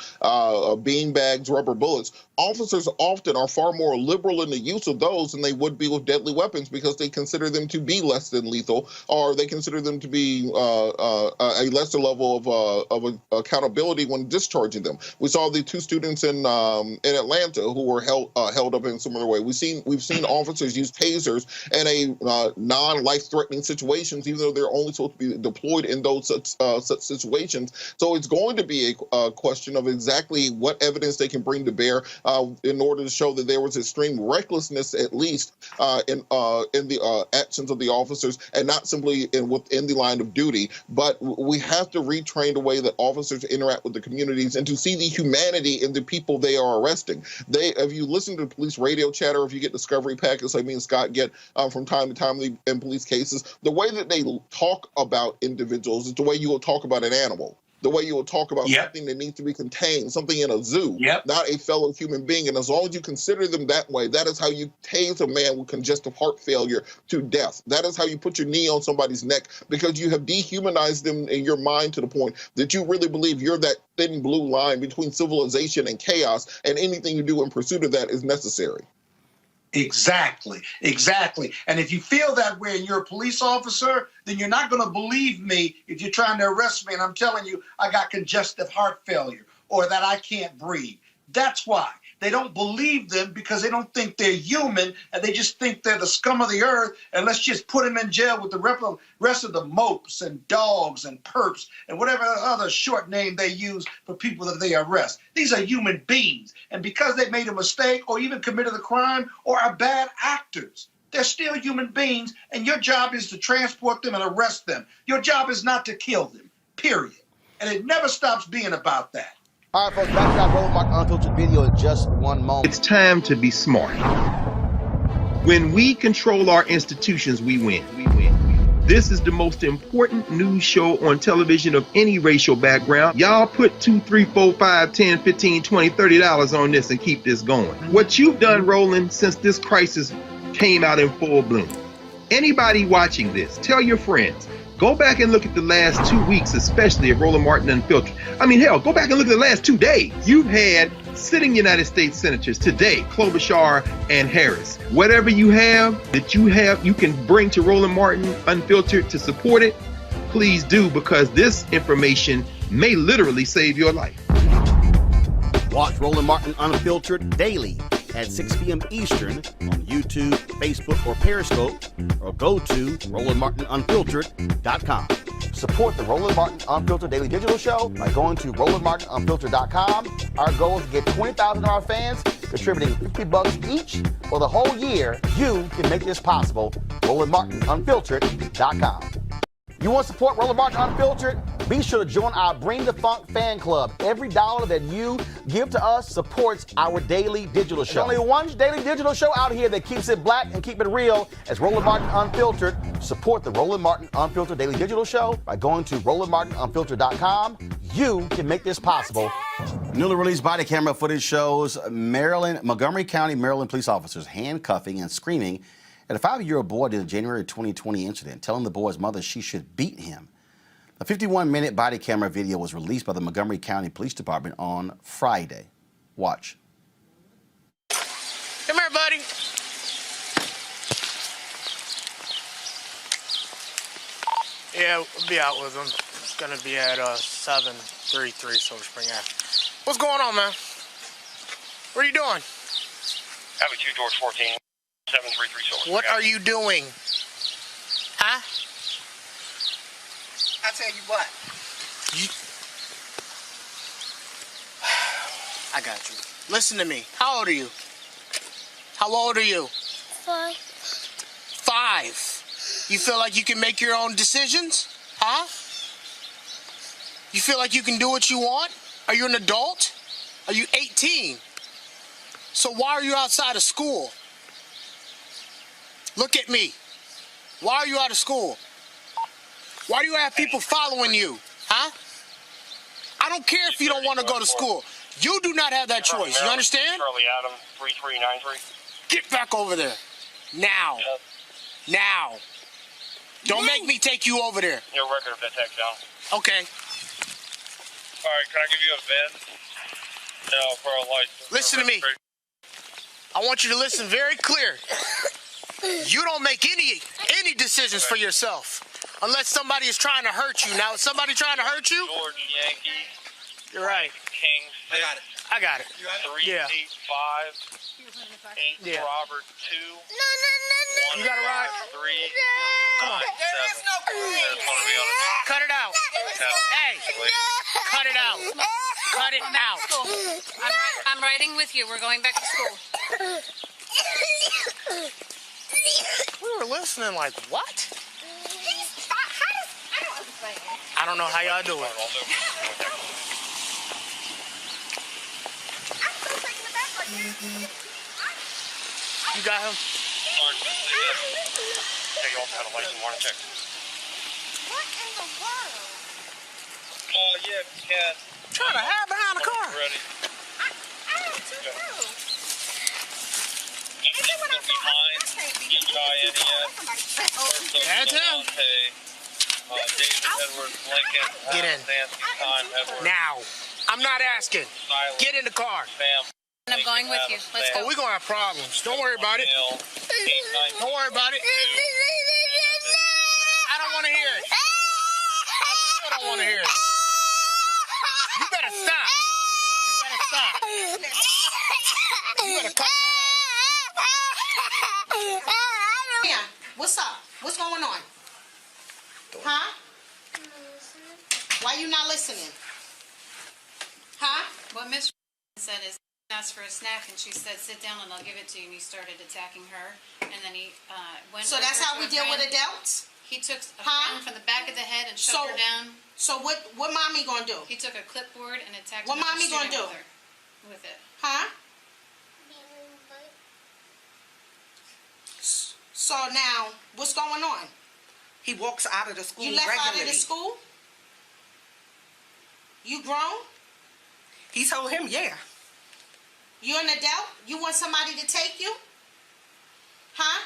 bean bags, rubber bullets, officers often are far more liberal in the use of those than they would be with deadly weapons because they consider them to be less than lethal, or they consider them to be a lesser level of accountability when discharging them. We saw the two students in Atlanta who were held up in a similar way. We've seen officers use tasers in a non-life-threatening situations, even though they're only supposed to be deployed in those such situations. So it's going to be a question of exactly what evidence they can bring to bear in order to show that there was extreme recklessness, at least in the actions of the officers, and not simply within the line of duty. But we have to retrain the way that officers interact with the communities and to see the humanity in the people they are arresting. If you listen to police radio chatter, if you get discovery packets like me and Scott get from time to time in police cases, the way that they talk about individuals is the way you will talk about an animal, the way you will talk about something that needs to be contained, something in a zoo, not a fellow human being. And as long as you consider them that way, that is how you tase a man with congestive heart failure to death. That is how you put your knee on somebody's neck, because you have dehumanized them in your mind to the point that you really believe you're that thin blue line between civilization and chaos, and anything you do in pursuit of that is necessary. Exactly. And if you feel that way and you're a police officer, then you're not going to believe me if you're trying to arrest me and I'm telling you I got congestive heart failure or that I can't breathe. That's why. They don't believe them because they don't think they're human and they just think they're the scum of the earth and let's just put them in jail with the rest of the mopes and dogs and perps and whatever other short name they use for people that they arrest. These are human beings. And because they made a mistake or even committed a crime or are bad actors, they're still human beings and your job is to transport them and arrest them. Your job is not to kill them, period. And it never stops being about that. All right, folks, back to that Roland Martin Unfiltered video in just one moment. It's time to be smart. When we control our institutions, we win. This is the most important news show on television of any racial background. Y'all put $2, $3, $4, $5, $10, $15, $20, $30 on this and keep this going. What you've done, Roland, since this crisis came out in full bloom. Anybody watching this, tell your friends. Go back and look at the last 2 weeks, especially of Roland Martin Unfiltered. I mean, hell, go back and look at the last 2 days. You've had sitting United States senators today, Klobuchar and Harris. Whatever you have that you can bring to Roland Martin Unfiltered to support it, please do, because this information may literally save your life. Watch Roland Martin Unfiltered daily at 6 p.m. Eastern on YouTube, Facebook, or Periscope, or go to RolandMartinUnfiltered.com. Support the Roland Martin Unfiltered Daily Digital Show by going to RolandMartinUnfiltered.com. Our goal is to get 20,000 of our fans contributing $50 each for the whole year. You can make this possible. RolandMartinUnfiltered.com. You want to support Roland Martin Unfiltered? Be sure to join our Bring the Funk fan club. Every dollar that you give to us supports our daily digital show. There's only one daily digital show out here that keeps it black and keep it real. It's Roland Martin Unfiltered. Support the Roland Martin Unfiltered Daily Digital Show by going to RolandMartinUnfiltered.com. You can make this possible. Newly released body camera footage shows Montgomery County, Maryland police officers handcuffing and screaming at a 5-year-old boy in a January 2020 incident, telling the boy's mother she should beat him. A 51-minute body camera video was released by the Montgomery County Police Department on Friday. Watch. Come here, buddy. Yeah, we'll be out with him. It's going to be at 733 Silver Spring Ave. What's going on, man? What are you doing? Avenue 2, George 14, 733 Silver Spring What Ave. are you doing? Huh? I tell you what. I got you. Listen to me. How old are you? How old are you? 5. 5. You feel like you can make your own decisions? Huh? You feel like you can do what you want? Are you an adult? Are you 18? So why are you outside of school? Look at me. Why are you out of school? Why do you have people following you? Huh? I don't care if you don't want to go to school. You do not have that choice. You understand? Charlie Adam, 3393. Get back over there. Now. Now. Don't make me take you over there. Your record of that text down. Okay. All right, can I give you a VIN? No, for a license. Listen to me. I want you to listen very clear. You don't make any decisions for yourself unless somebody is trying to hurt you. Now, is somebody trying to hurt you? Jordan Yankee. You're right. King. I got it. 385. 8 Yeah. Robert 2. No. You got it right. 3. Come on. Cut it out. Hey. Cut it out. Cut it out. I'm riding with you. We're going back to school. We were listening like, what? I don't know how y'all do it. You got him? Yeah, you also had a license warrant check. What in the world? Oh, yeah, you can. Trying to hide behind the car. Ready. I am too through. That's him. David Edwards Lincoln. Get in. Nancy Time Edwards. Now. I'm not asking. Silent. Get in the car. Sam. And I'm going with you. Let's go. Oh, we're going to have problems. Don't worry about it. Don't worry about it. I don't want to hear it. I still don't want to hear it. You better stop. You better stop. You better cut that out. Yeah. What's up? What's going on? Huh? Why you not listening? Huh? What Miss said is asked for a snack, and she said, "Sit down, and I'll give it to you." And he started attacking her, and then he went. So that's how we deal with adults? He took a phone from the back of the head and shoved her down. So what mommy gonna do? He took a clipboard and attacked. What mommy gonna do? With it. Huh? So now, what's going on? He walks out of the school You left regularly. out of the school? You grown? He told him, yeah. You an adult? You want somebody to take you? Huh?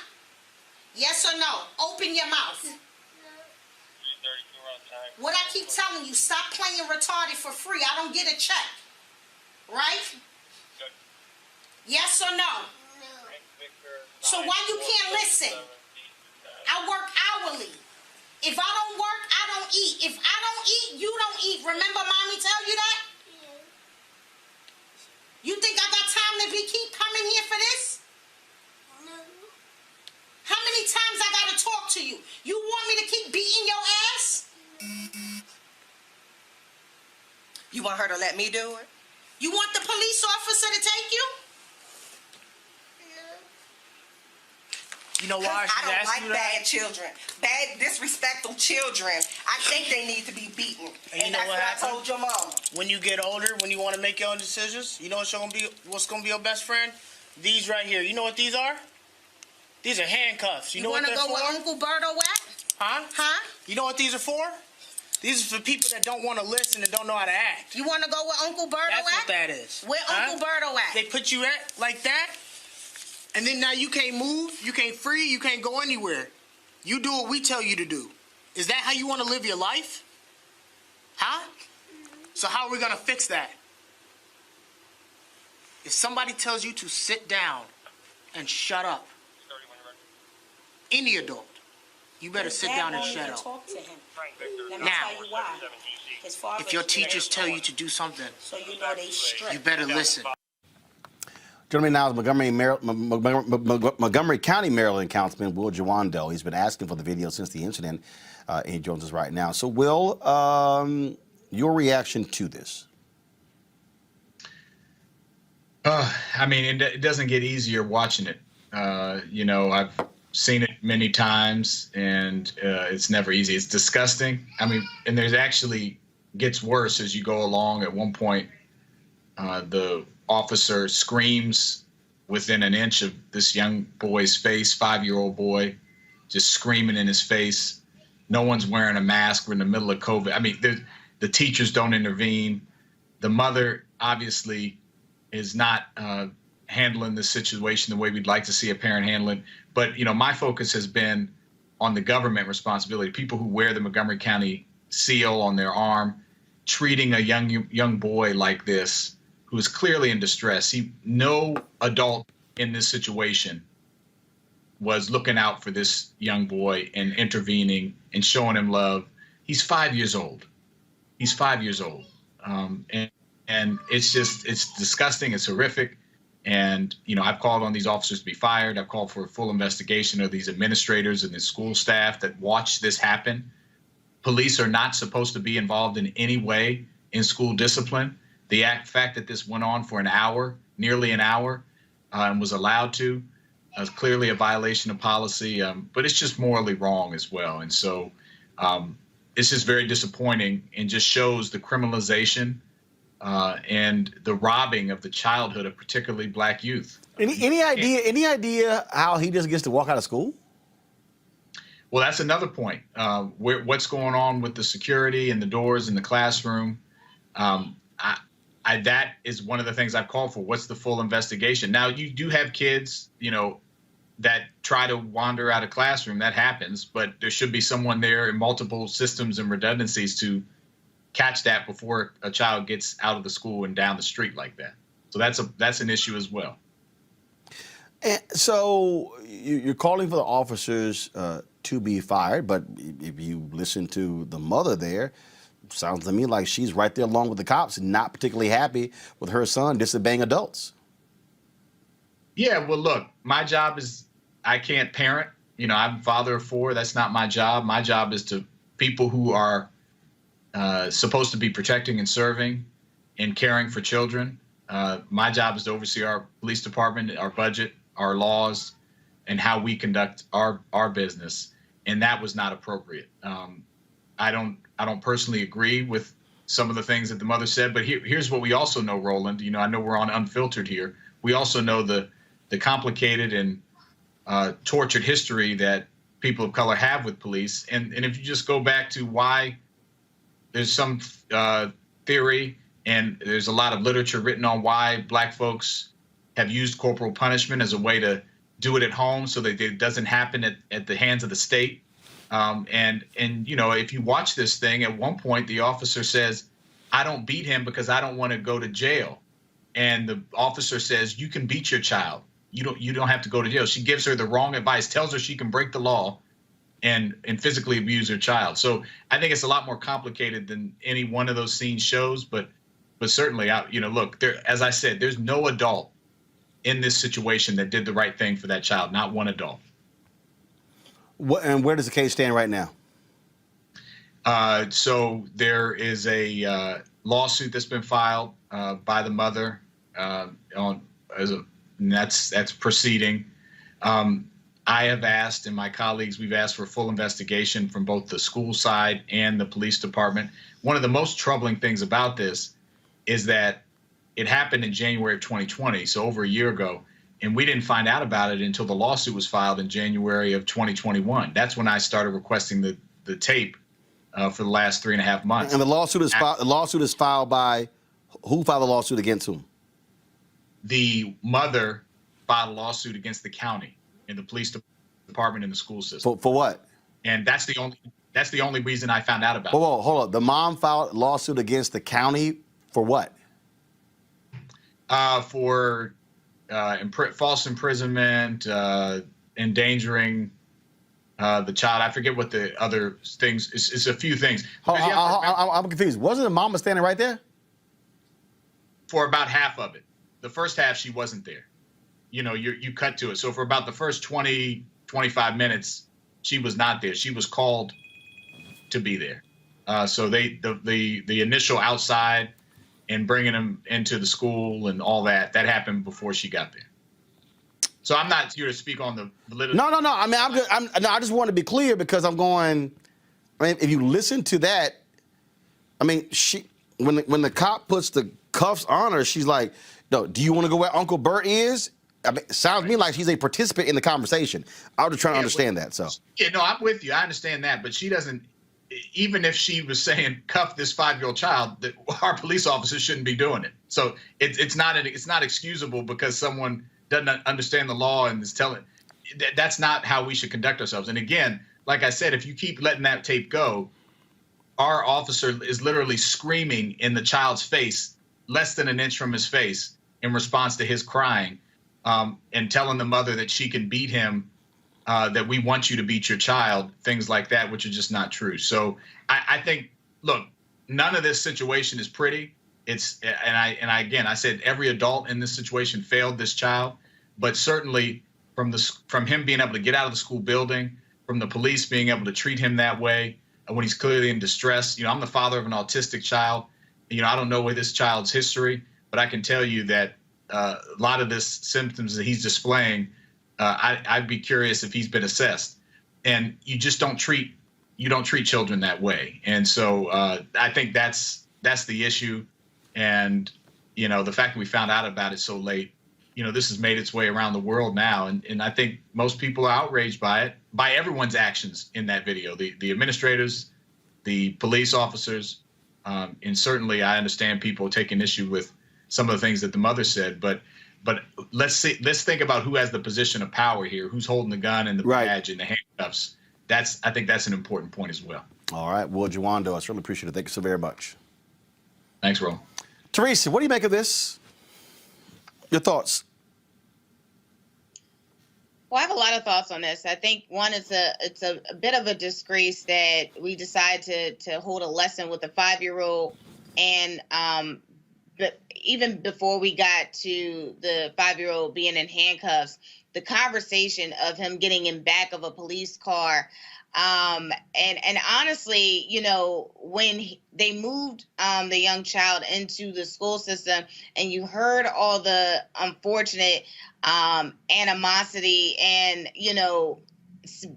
Yes or no? Open your mouth. What I keep telling you, stop playing retarded for free. I don't get a check. Right? Yes or no? So why you can't listen? I work hourly. If I don't work, I don't eat. If I don't eat, you don't eat. Remember mommy tell you that? You think I got time to keep coming here for this? No. How many times I gotta talk to you? You want me to keep beating your ass? You want her to let me do it? You want the police officer to take you? You know why? I don't like bad children. Bad, disrespectful children. I think they need to be beaten. And you know that's what I told your mama. When you get older, when you want to make your own decisions, you know what's going to be your best friend? These right here. You know what these are? These are handcuffs. You know what they're for? You want to go with Uncle Berto at? Huh? Huh? You know what these are for? These are for people that don't want to listen and don't know how to act. You want to go with Uncle Berto at? That's what that is. Where Uncle Berto at? They put you at like that, and then now you can't move, you can't free, you can't go anywhere. You do what we tell you to do. Is that how you want to live your life? Huh? So how are we going to fix that? If somebody tells you to sit down and shut up, any adult, you better sit down and shut up. Talk to him. Let me Now, tell you why. His father if your teachers tell you to do something, so you know they strict. you better listen. Joining me now is Montgomery County, Maryland Councilman Will Jawando. He's been asking for the video since the incident, and he joins us right now. So, Will, your reaction to this? I mean, it doesn't get easier watching it. You know, I've seen it many times, and it's never easy. It's disgusting. I mean, and there's actually gets worse as you go along. At one point, the officer screams within an inch of this young boy's face, 5-year-old boy, just screaming in his face. No one's wearing a mask. We're in the middle of COVID. I mean, the teachers don't intervene. The mother obviously is not handling the situation the way we'd like to see a parent handle it. But, you know, my focus has been on the government responsibility, people who wear the Montgomery County seal on their arm, treating a young boy like this, who is clearly in distress. No adult in this situation was looking out for this young boy and intervening and showing him love. He's 5 years old. He's 5 years old. And it's disgusting. It's horrific. And, you know, I've called on these officers to be fired. I've called for a full investigation of these administrators and the school staff that watched this happen. Police are not supposed to be involved in any way in school discipline. The fact that this went on for an hour, nearly an hour, and was allowed to, is clearly a violation of policy, but it's just morally wrong as well. And so it's just very disappointing and just shows the criminalization and the robbing of the childhood of particularly black youth. Any idea how he just gets to walk out of school? Well, that's another point. What's going on with the security and the doors in the classroom? That is one of the things I've called for. What's the full investigation? Now, you do have kids, you know, that try to wander out of classroom. That happens, but there should be someone there in multiple systems and redundancies to catch that before a child gets out of the school and down the street like that. So that's an issue as well. And so you're calling for the officers to be fired, but if you listen to the mother there, sounds to me like she's right there along with the cops, not particularly happy with her son disobeying adults. Yeah, well, look, my job is I can't parent. You know, I'm a father of 4. That's not my job. My job is to people who are supposed to be protecting and serving and caring for children. My job is to oversee our police department, our budget, our laws, and how we conduct our business. And that was not appropriate. I don't personally agree with some of the things that the mother said, but here's what we also know, Roland. You know, I know we're on Unfiltered here. We also know the complicated and tortured history that people of color have with police. And if you just go back to why there's some theory and there's a lot of literature written on why black folks have used corporal punishment as a way to do it at home so that it doesn't happen at the hands of the state. And you know, if you watch this thing, at one point the officer says, "I don't beat him because I don't want to go to jail." And the officer says, "You can beat your child. You don't have to go to jail." She gives her the wrong advice, tells her she can break the law and physically abuse her child. So I think it's a lot more complicated than any one of those scenes shows. But certainly, you know, look, as I said, there's no adult in this situation that did the right thing for that child. Not one adult. And where does the case stand right now? So there is a lawsuit that's been filed by the mother that's proceeding. I have asked, and my colleagues, we've asked for a full investigation from both the school side and the police department. One of the most troubling things about this is that it happened in January of 2020, so over a year ago, and we didn't find out about it until the lawsuit was filed in January of 2021. That's when I started requesting the tape for the last 3.5 months. And the lawsuit is filed by who? Filed the lawsuit against whom? The mother filed a lawsuit against the county and the police department and the school system. For what? And that's the only reason I found out about it. Hold on. The mom filed a lawsuit against the county for what? For false imprisonment, endangering the child. I forget what the other things. It's a few things. I'm confused. Wasn't the mama standing right there? For about half of it. The first half, she wasn't there. You know, you cut to it. So for about the first 20, 25 minutes, she was not there. She was called to be there. So the initial outside and bringing them into the school and all that happened before she got there. So I'm not here to speak on the validity. No. I mean, I just want to be clear because I'm going. I mean, if you listen to that, I mean, when the cop puts the cuffs on her, she's like, "No, do you want to go where Uncle Bert is?" I mean, it sounds to me like she's a participant in the conversation. I was just trying to understand that. So yeah, no, I'm with you. I understand that, but she doesn't. Even if she was saying cuff this 5-year-old child, that our police officers shouldn't be doing it. So it's not excusable because someone doesn't understand the law and is telling. That's not how we should conduct ourselves. And again, like I said, if you keep letting that tape go, our officer is literally screaming in the child's face, less than an inch from his face, in response to his crying, and telling the mother that she can beat him. That we want you to beat your child, things like that, which are just not true. So I think, look, none of this situation is pretty. I said every adult in this situation failed this child, but certainly from him being able to get out of the school building, from the police being able to treat him that way when he's clearly in distress. You know, I'm the father of an autistic child. You know, I don't know where this child's history, but I can tell you that a lot of this symptoms that he's displaying. I'd be curious if he's been assessed, and you just don't treat children that way. And so I think that's the issue. And, you know, the fact that we found out about it so late, you know, this has made its way around the world now. And I think most people are outraged by it, by everyone's actions in that video, the administrators, the police officers. And certainly I understand people taking issue with some of the things that the mother said, but let's think about who has the position of power here, who's holding the gun and the badge and the handcuffs. I think that's an important point as well. All right. Well, Jawando, I certainly appreciate it. Thank you so very much. Thanks, Roland. Teresa, what do you make of this? Your thoughts? Well, I have a lot of thoughts on this. I think one is it's a bit of a disgrace that we decide to hold a lesson with a 5-year-old, and but even before we got to the 5-year-old being in handcuffs, the conversation of him getting in back of a police car. And honestly, you know, when they moved the young child into the school system, and you heard all the unfortunate animosity and, you know,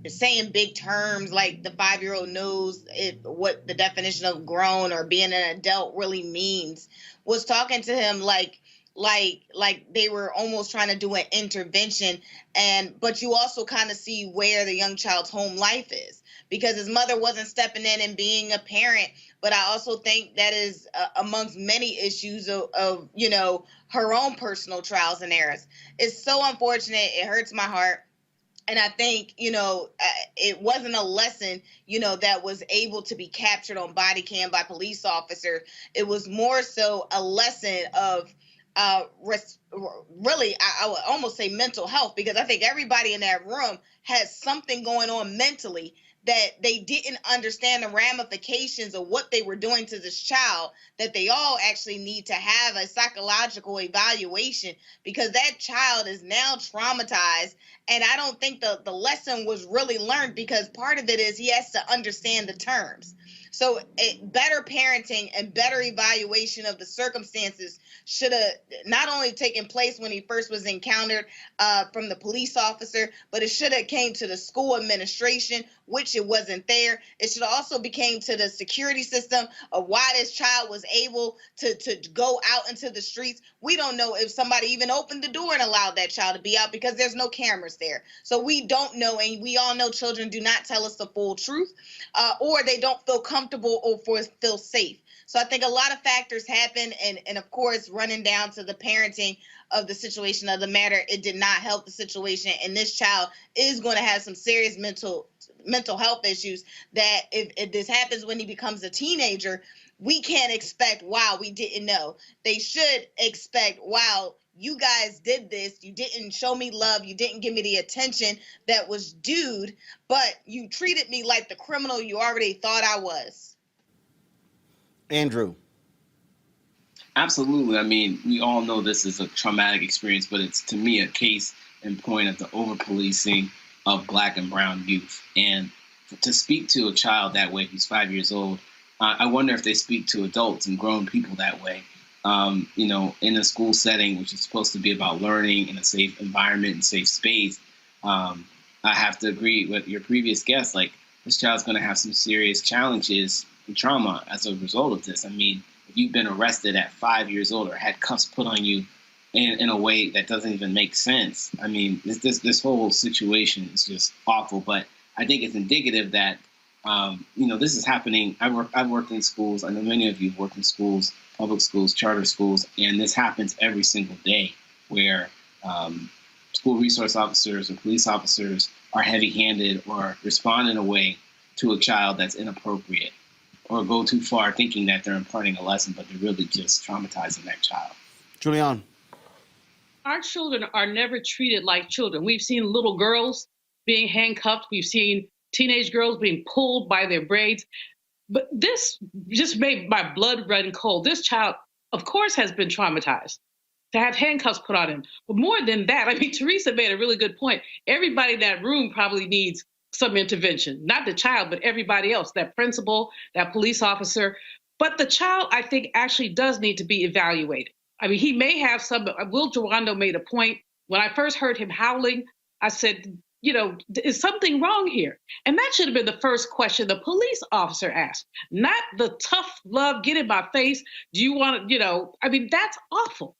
saying big terms like the 5-year-old knows what the definition of grown or being an adult really means, was talking to him like they were almost trying to do an intervention. But you also kind of see where the young child's home life is, because his mother wasn't stepping in and being a parent. But I also think that is amongst many issues of, you know, her own personal trials and errors. It's so unfortunate. It hurts my heart. And I think, you know, it wasn't a lesson, you know, that was able to be captured on body cam by police officers. It was more so a lesson of really, I would almost say mental health, because I think everybody in that room has something going on mentally that they didn't understand the ramifications of what they were doing to this child, that they all actually need to have a psychological evaluation, because that child is now traumatized. And I don't think the lesson was really learned, because part of it is he has to understand the terms. So better parenting and better evaluation of the circumstances should have not only taken place when he first was encountered from the police officer, but it should have came to the school administration, which it wasn't there. It should also became to the security system of why this child was able to go out into the streets. We don't know if somebody even opened the door and allowed that child to be out, because there's no cameras there. So we don't know, and we all know children do not tell us the full truth, or they don't feel comfortable or feel safe. So I think a lot of factors happen, and of course, running down to the parenting of the situation of the matter, it did not help the situation, and this child is going to have some serious mental health issues that if this happens when he becomes a teenager, we can't expect, wow, we didn't know. They should expect, wow, you guys did this. You didn't show me love. You didn't give me the attention that was due, but you treated me like the criminal you already thought I was. Andrew. Absolutely. I mean, we all know this is a traumatic experience, but it's, to me, a case in point of the over-policing of Black and brown youth. And to speak to a child that way, who's 5 years old, I wonder if they speak to adults and grown people that way. You know, in a school setting, which is supposed to be about learning in a safe environment and safe space. I have to agree with your previous guest. Like, this child's going to have some serious challenges and trauma as a result of this. I mean, if you've been arrested at 5 years old or had cuffs put on you in a way that doesn't even make sense, I mean, this whole situation is just awful. But I think it's indicative that, you know, this is happening. I've worked in schools. I know many of you have worked in schools, public schools, charter schools, and this happens every single day, where school resource officers or police officers are heavy-handed or respond in a way to a child that's inappropriate, or go too far thinking that they're imparting a lesson, but they're really just traumatizing that child. Julian. Our children are never treated like children. We've seen little girls being handcuffed. We've seen teenage girls being pulled by their braids. But this just made my blood run cold. This child, of course, has been traumatized to have handcuffs put on him. But more than that, I mean, Teresa made a really good point. Everybody in that room probably needs some intervention, not the child, but everybody else, that principal, that police officer. But the child, I think, actually does need to be evaluated. I mean, he may have some. Will Durando made a point. When I first heard him howling, I said, you know, is something wrong here? And that should have been the first question the police officer asked, not the tough love, get in my face. Do you want to, you know, I mean, that's awful.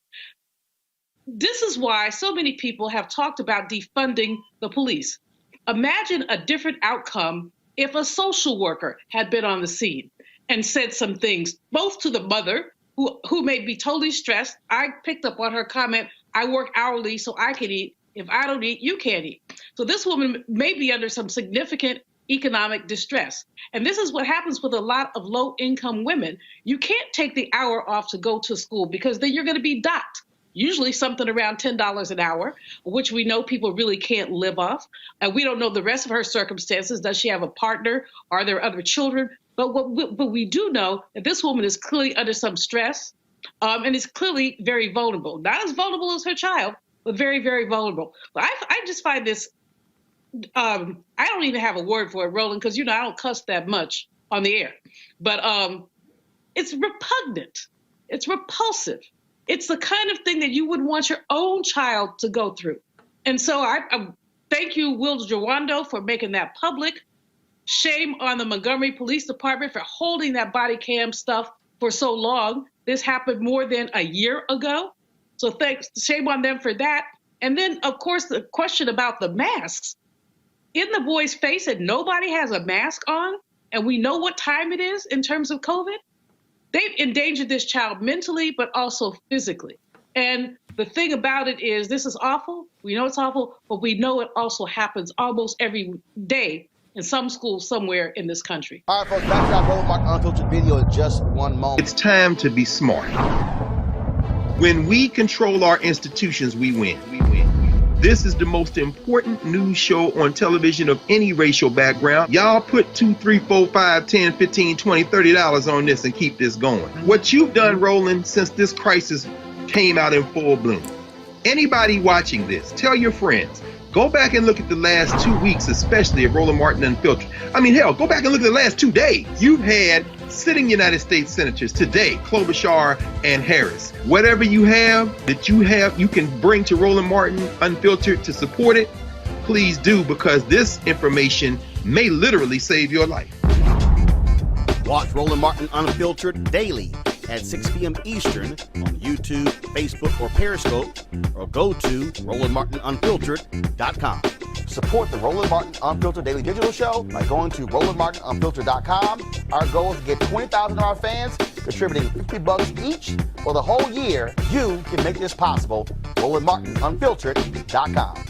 This is why so many people have talked about defunding the police. Imagine a different outcome if a social worker had been on the scene and said some things, both to the mother, who may be totally stressed. I picked up on her comment, I work hourly so I can eat. If I don't eat, you can't eat. So this woman may be under some significant economic distress. And this is what happens with a lot of low-income women. You can't take the hour off to go to school, because then you're going to be docked. usually something around $10 an hour, which we know people really can't live off. And we don't know the rest of her circumstances. Does she have a partner? Are there other children? But what we do know that this woman is clearly under some stress and is clearly very vulnerable. Not as vulnerable as her child, but very, very vulnerable. But I just find this, I don't even have a word for it, Roland, because, I don't cuss that much on the air. But it's repugnant. It's repulsive. It's the kind of thing that you would want your own child to go through. And so I thank you, Will Jawando, for making that public. Shame on the Montgomery Police Department for holding that body cam stuff for so long. This happened more than a year ago. So shame on them for that. And then, of course, the question about the masks. In the boy's face, and nobody has a mask on, and we know what time it is in terms of COVID. They've endangered this child mentally, but also physically. And the thing about it is, this is awful. We know it's awful, but we know it also happens almost every day in some school somewhere in this country. All right, folks, back to our Roland Martin Unfiltered video in just one moment. It's time to be smart. When we control our institutions, we win. This is the most important news show on television of any racial background. Y'all put $2, $3, $4, $5, $10, $15, $20, $30 on this and keep this going. What you've done, Roland, since this crisis came out in full bloom. Anybody watching this, tell your friends. Go back and look at the last 2 weeks, especially of Roland Martin Unfiltered. I mean, hell, go back and look at the last 2 days. You've had sitting United States senators today, Klobuchar and Harris. Whatever you have that you can bring to Roland Martin Unfiltered to support it, please do, because this information may literally save your life. Watch Roland Martin Unfiltered daily at 6 p.m. Eastern on YouTube, Facebook, or Periscope, or go to RolandMartinUnfiltered.com. Support the Roland Martin Unfiltered Daily Digital Show by going to RolandMartinUnfiltered.com. Our goal is to get 20,000 of our fans contributing $50 each for the whole year. You can make this possible. RolandMartinUnfiltered.com.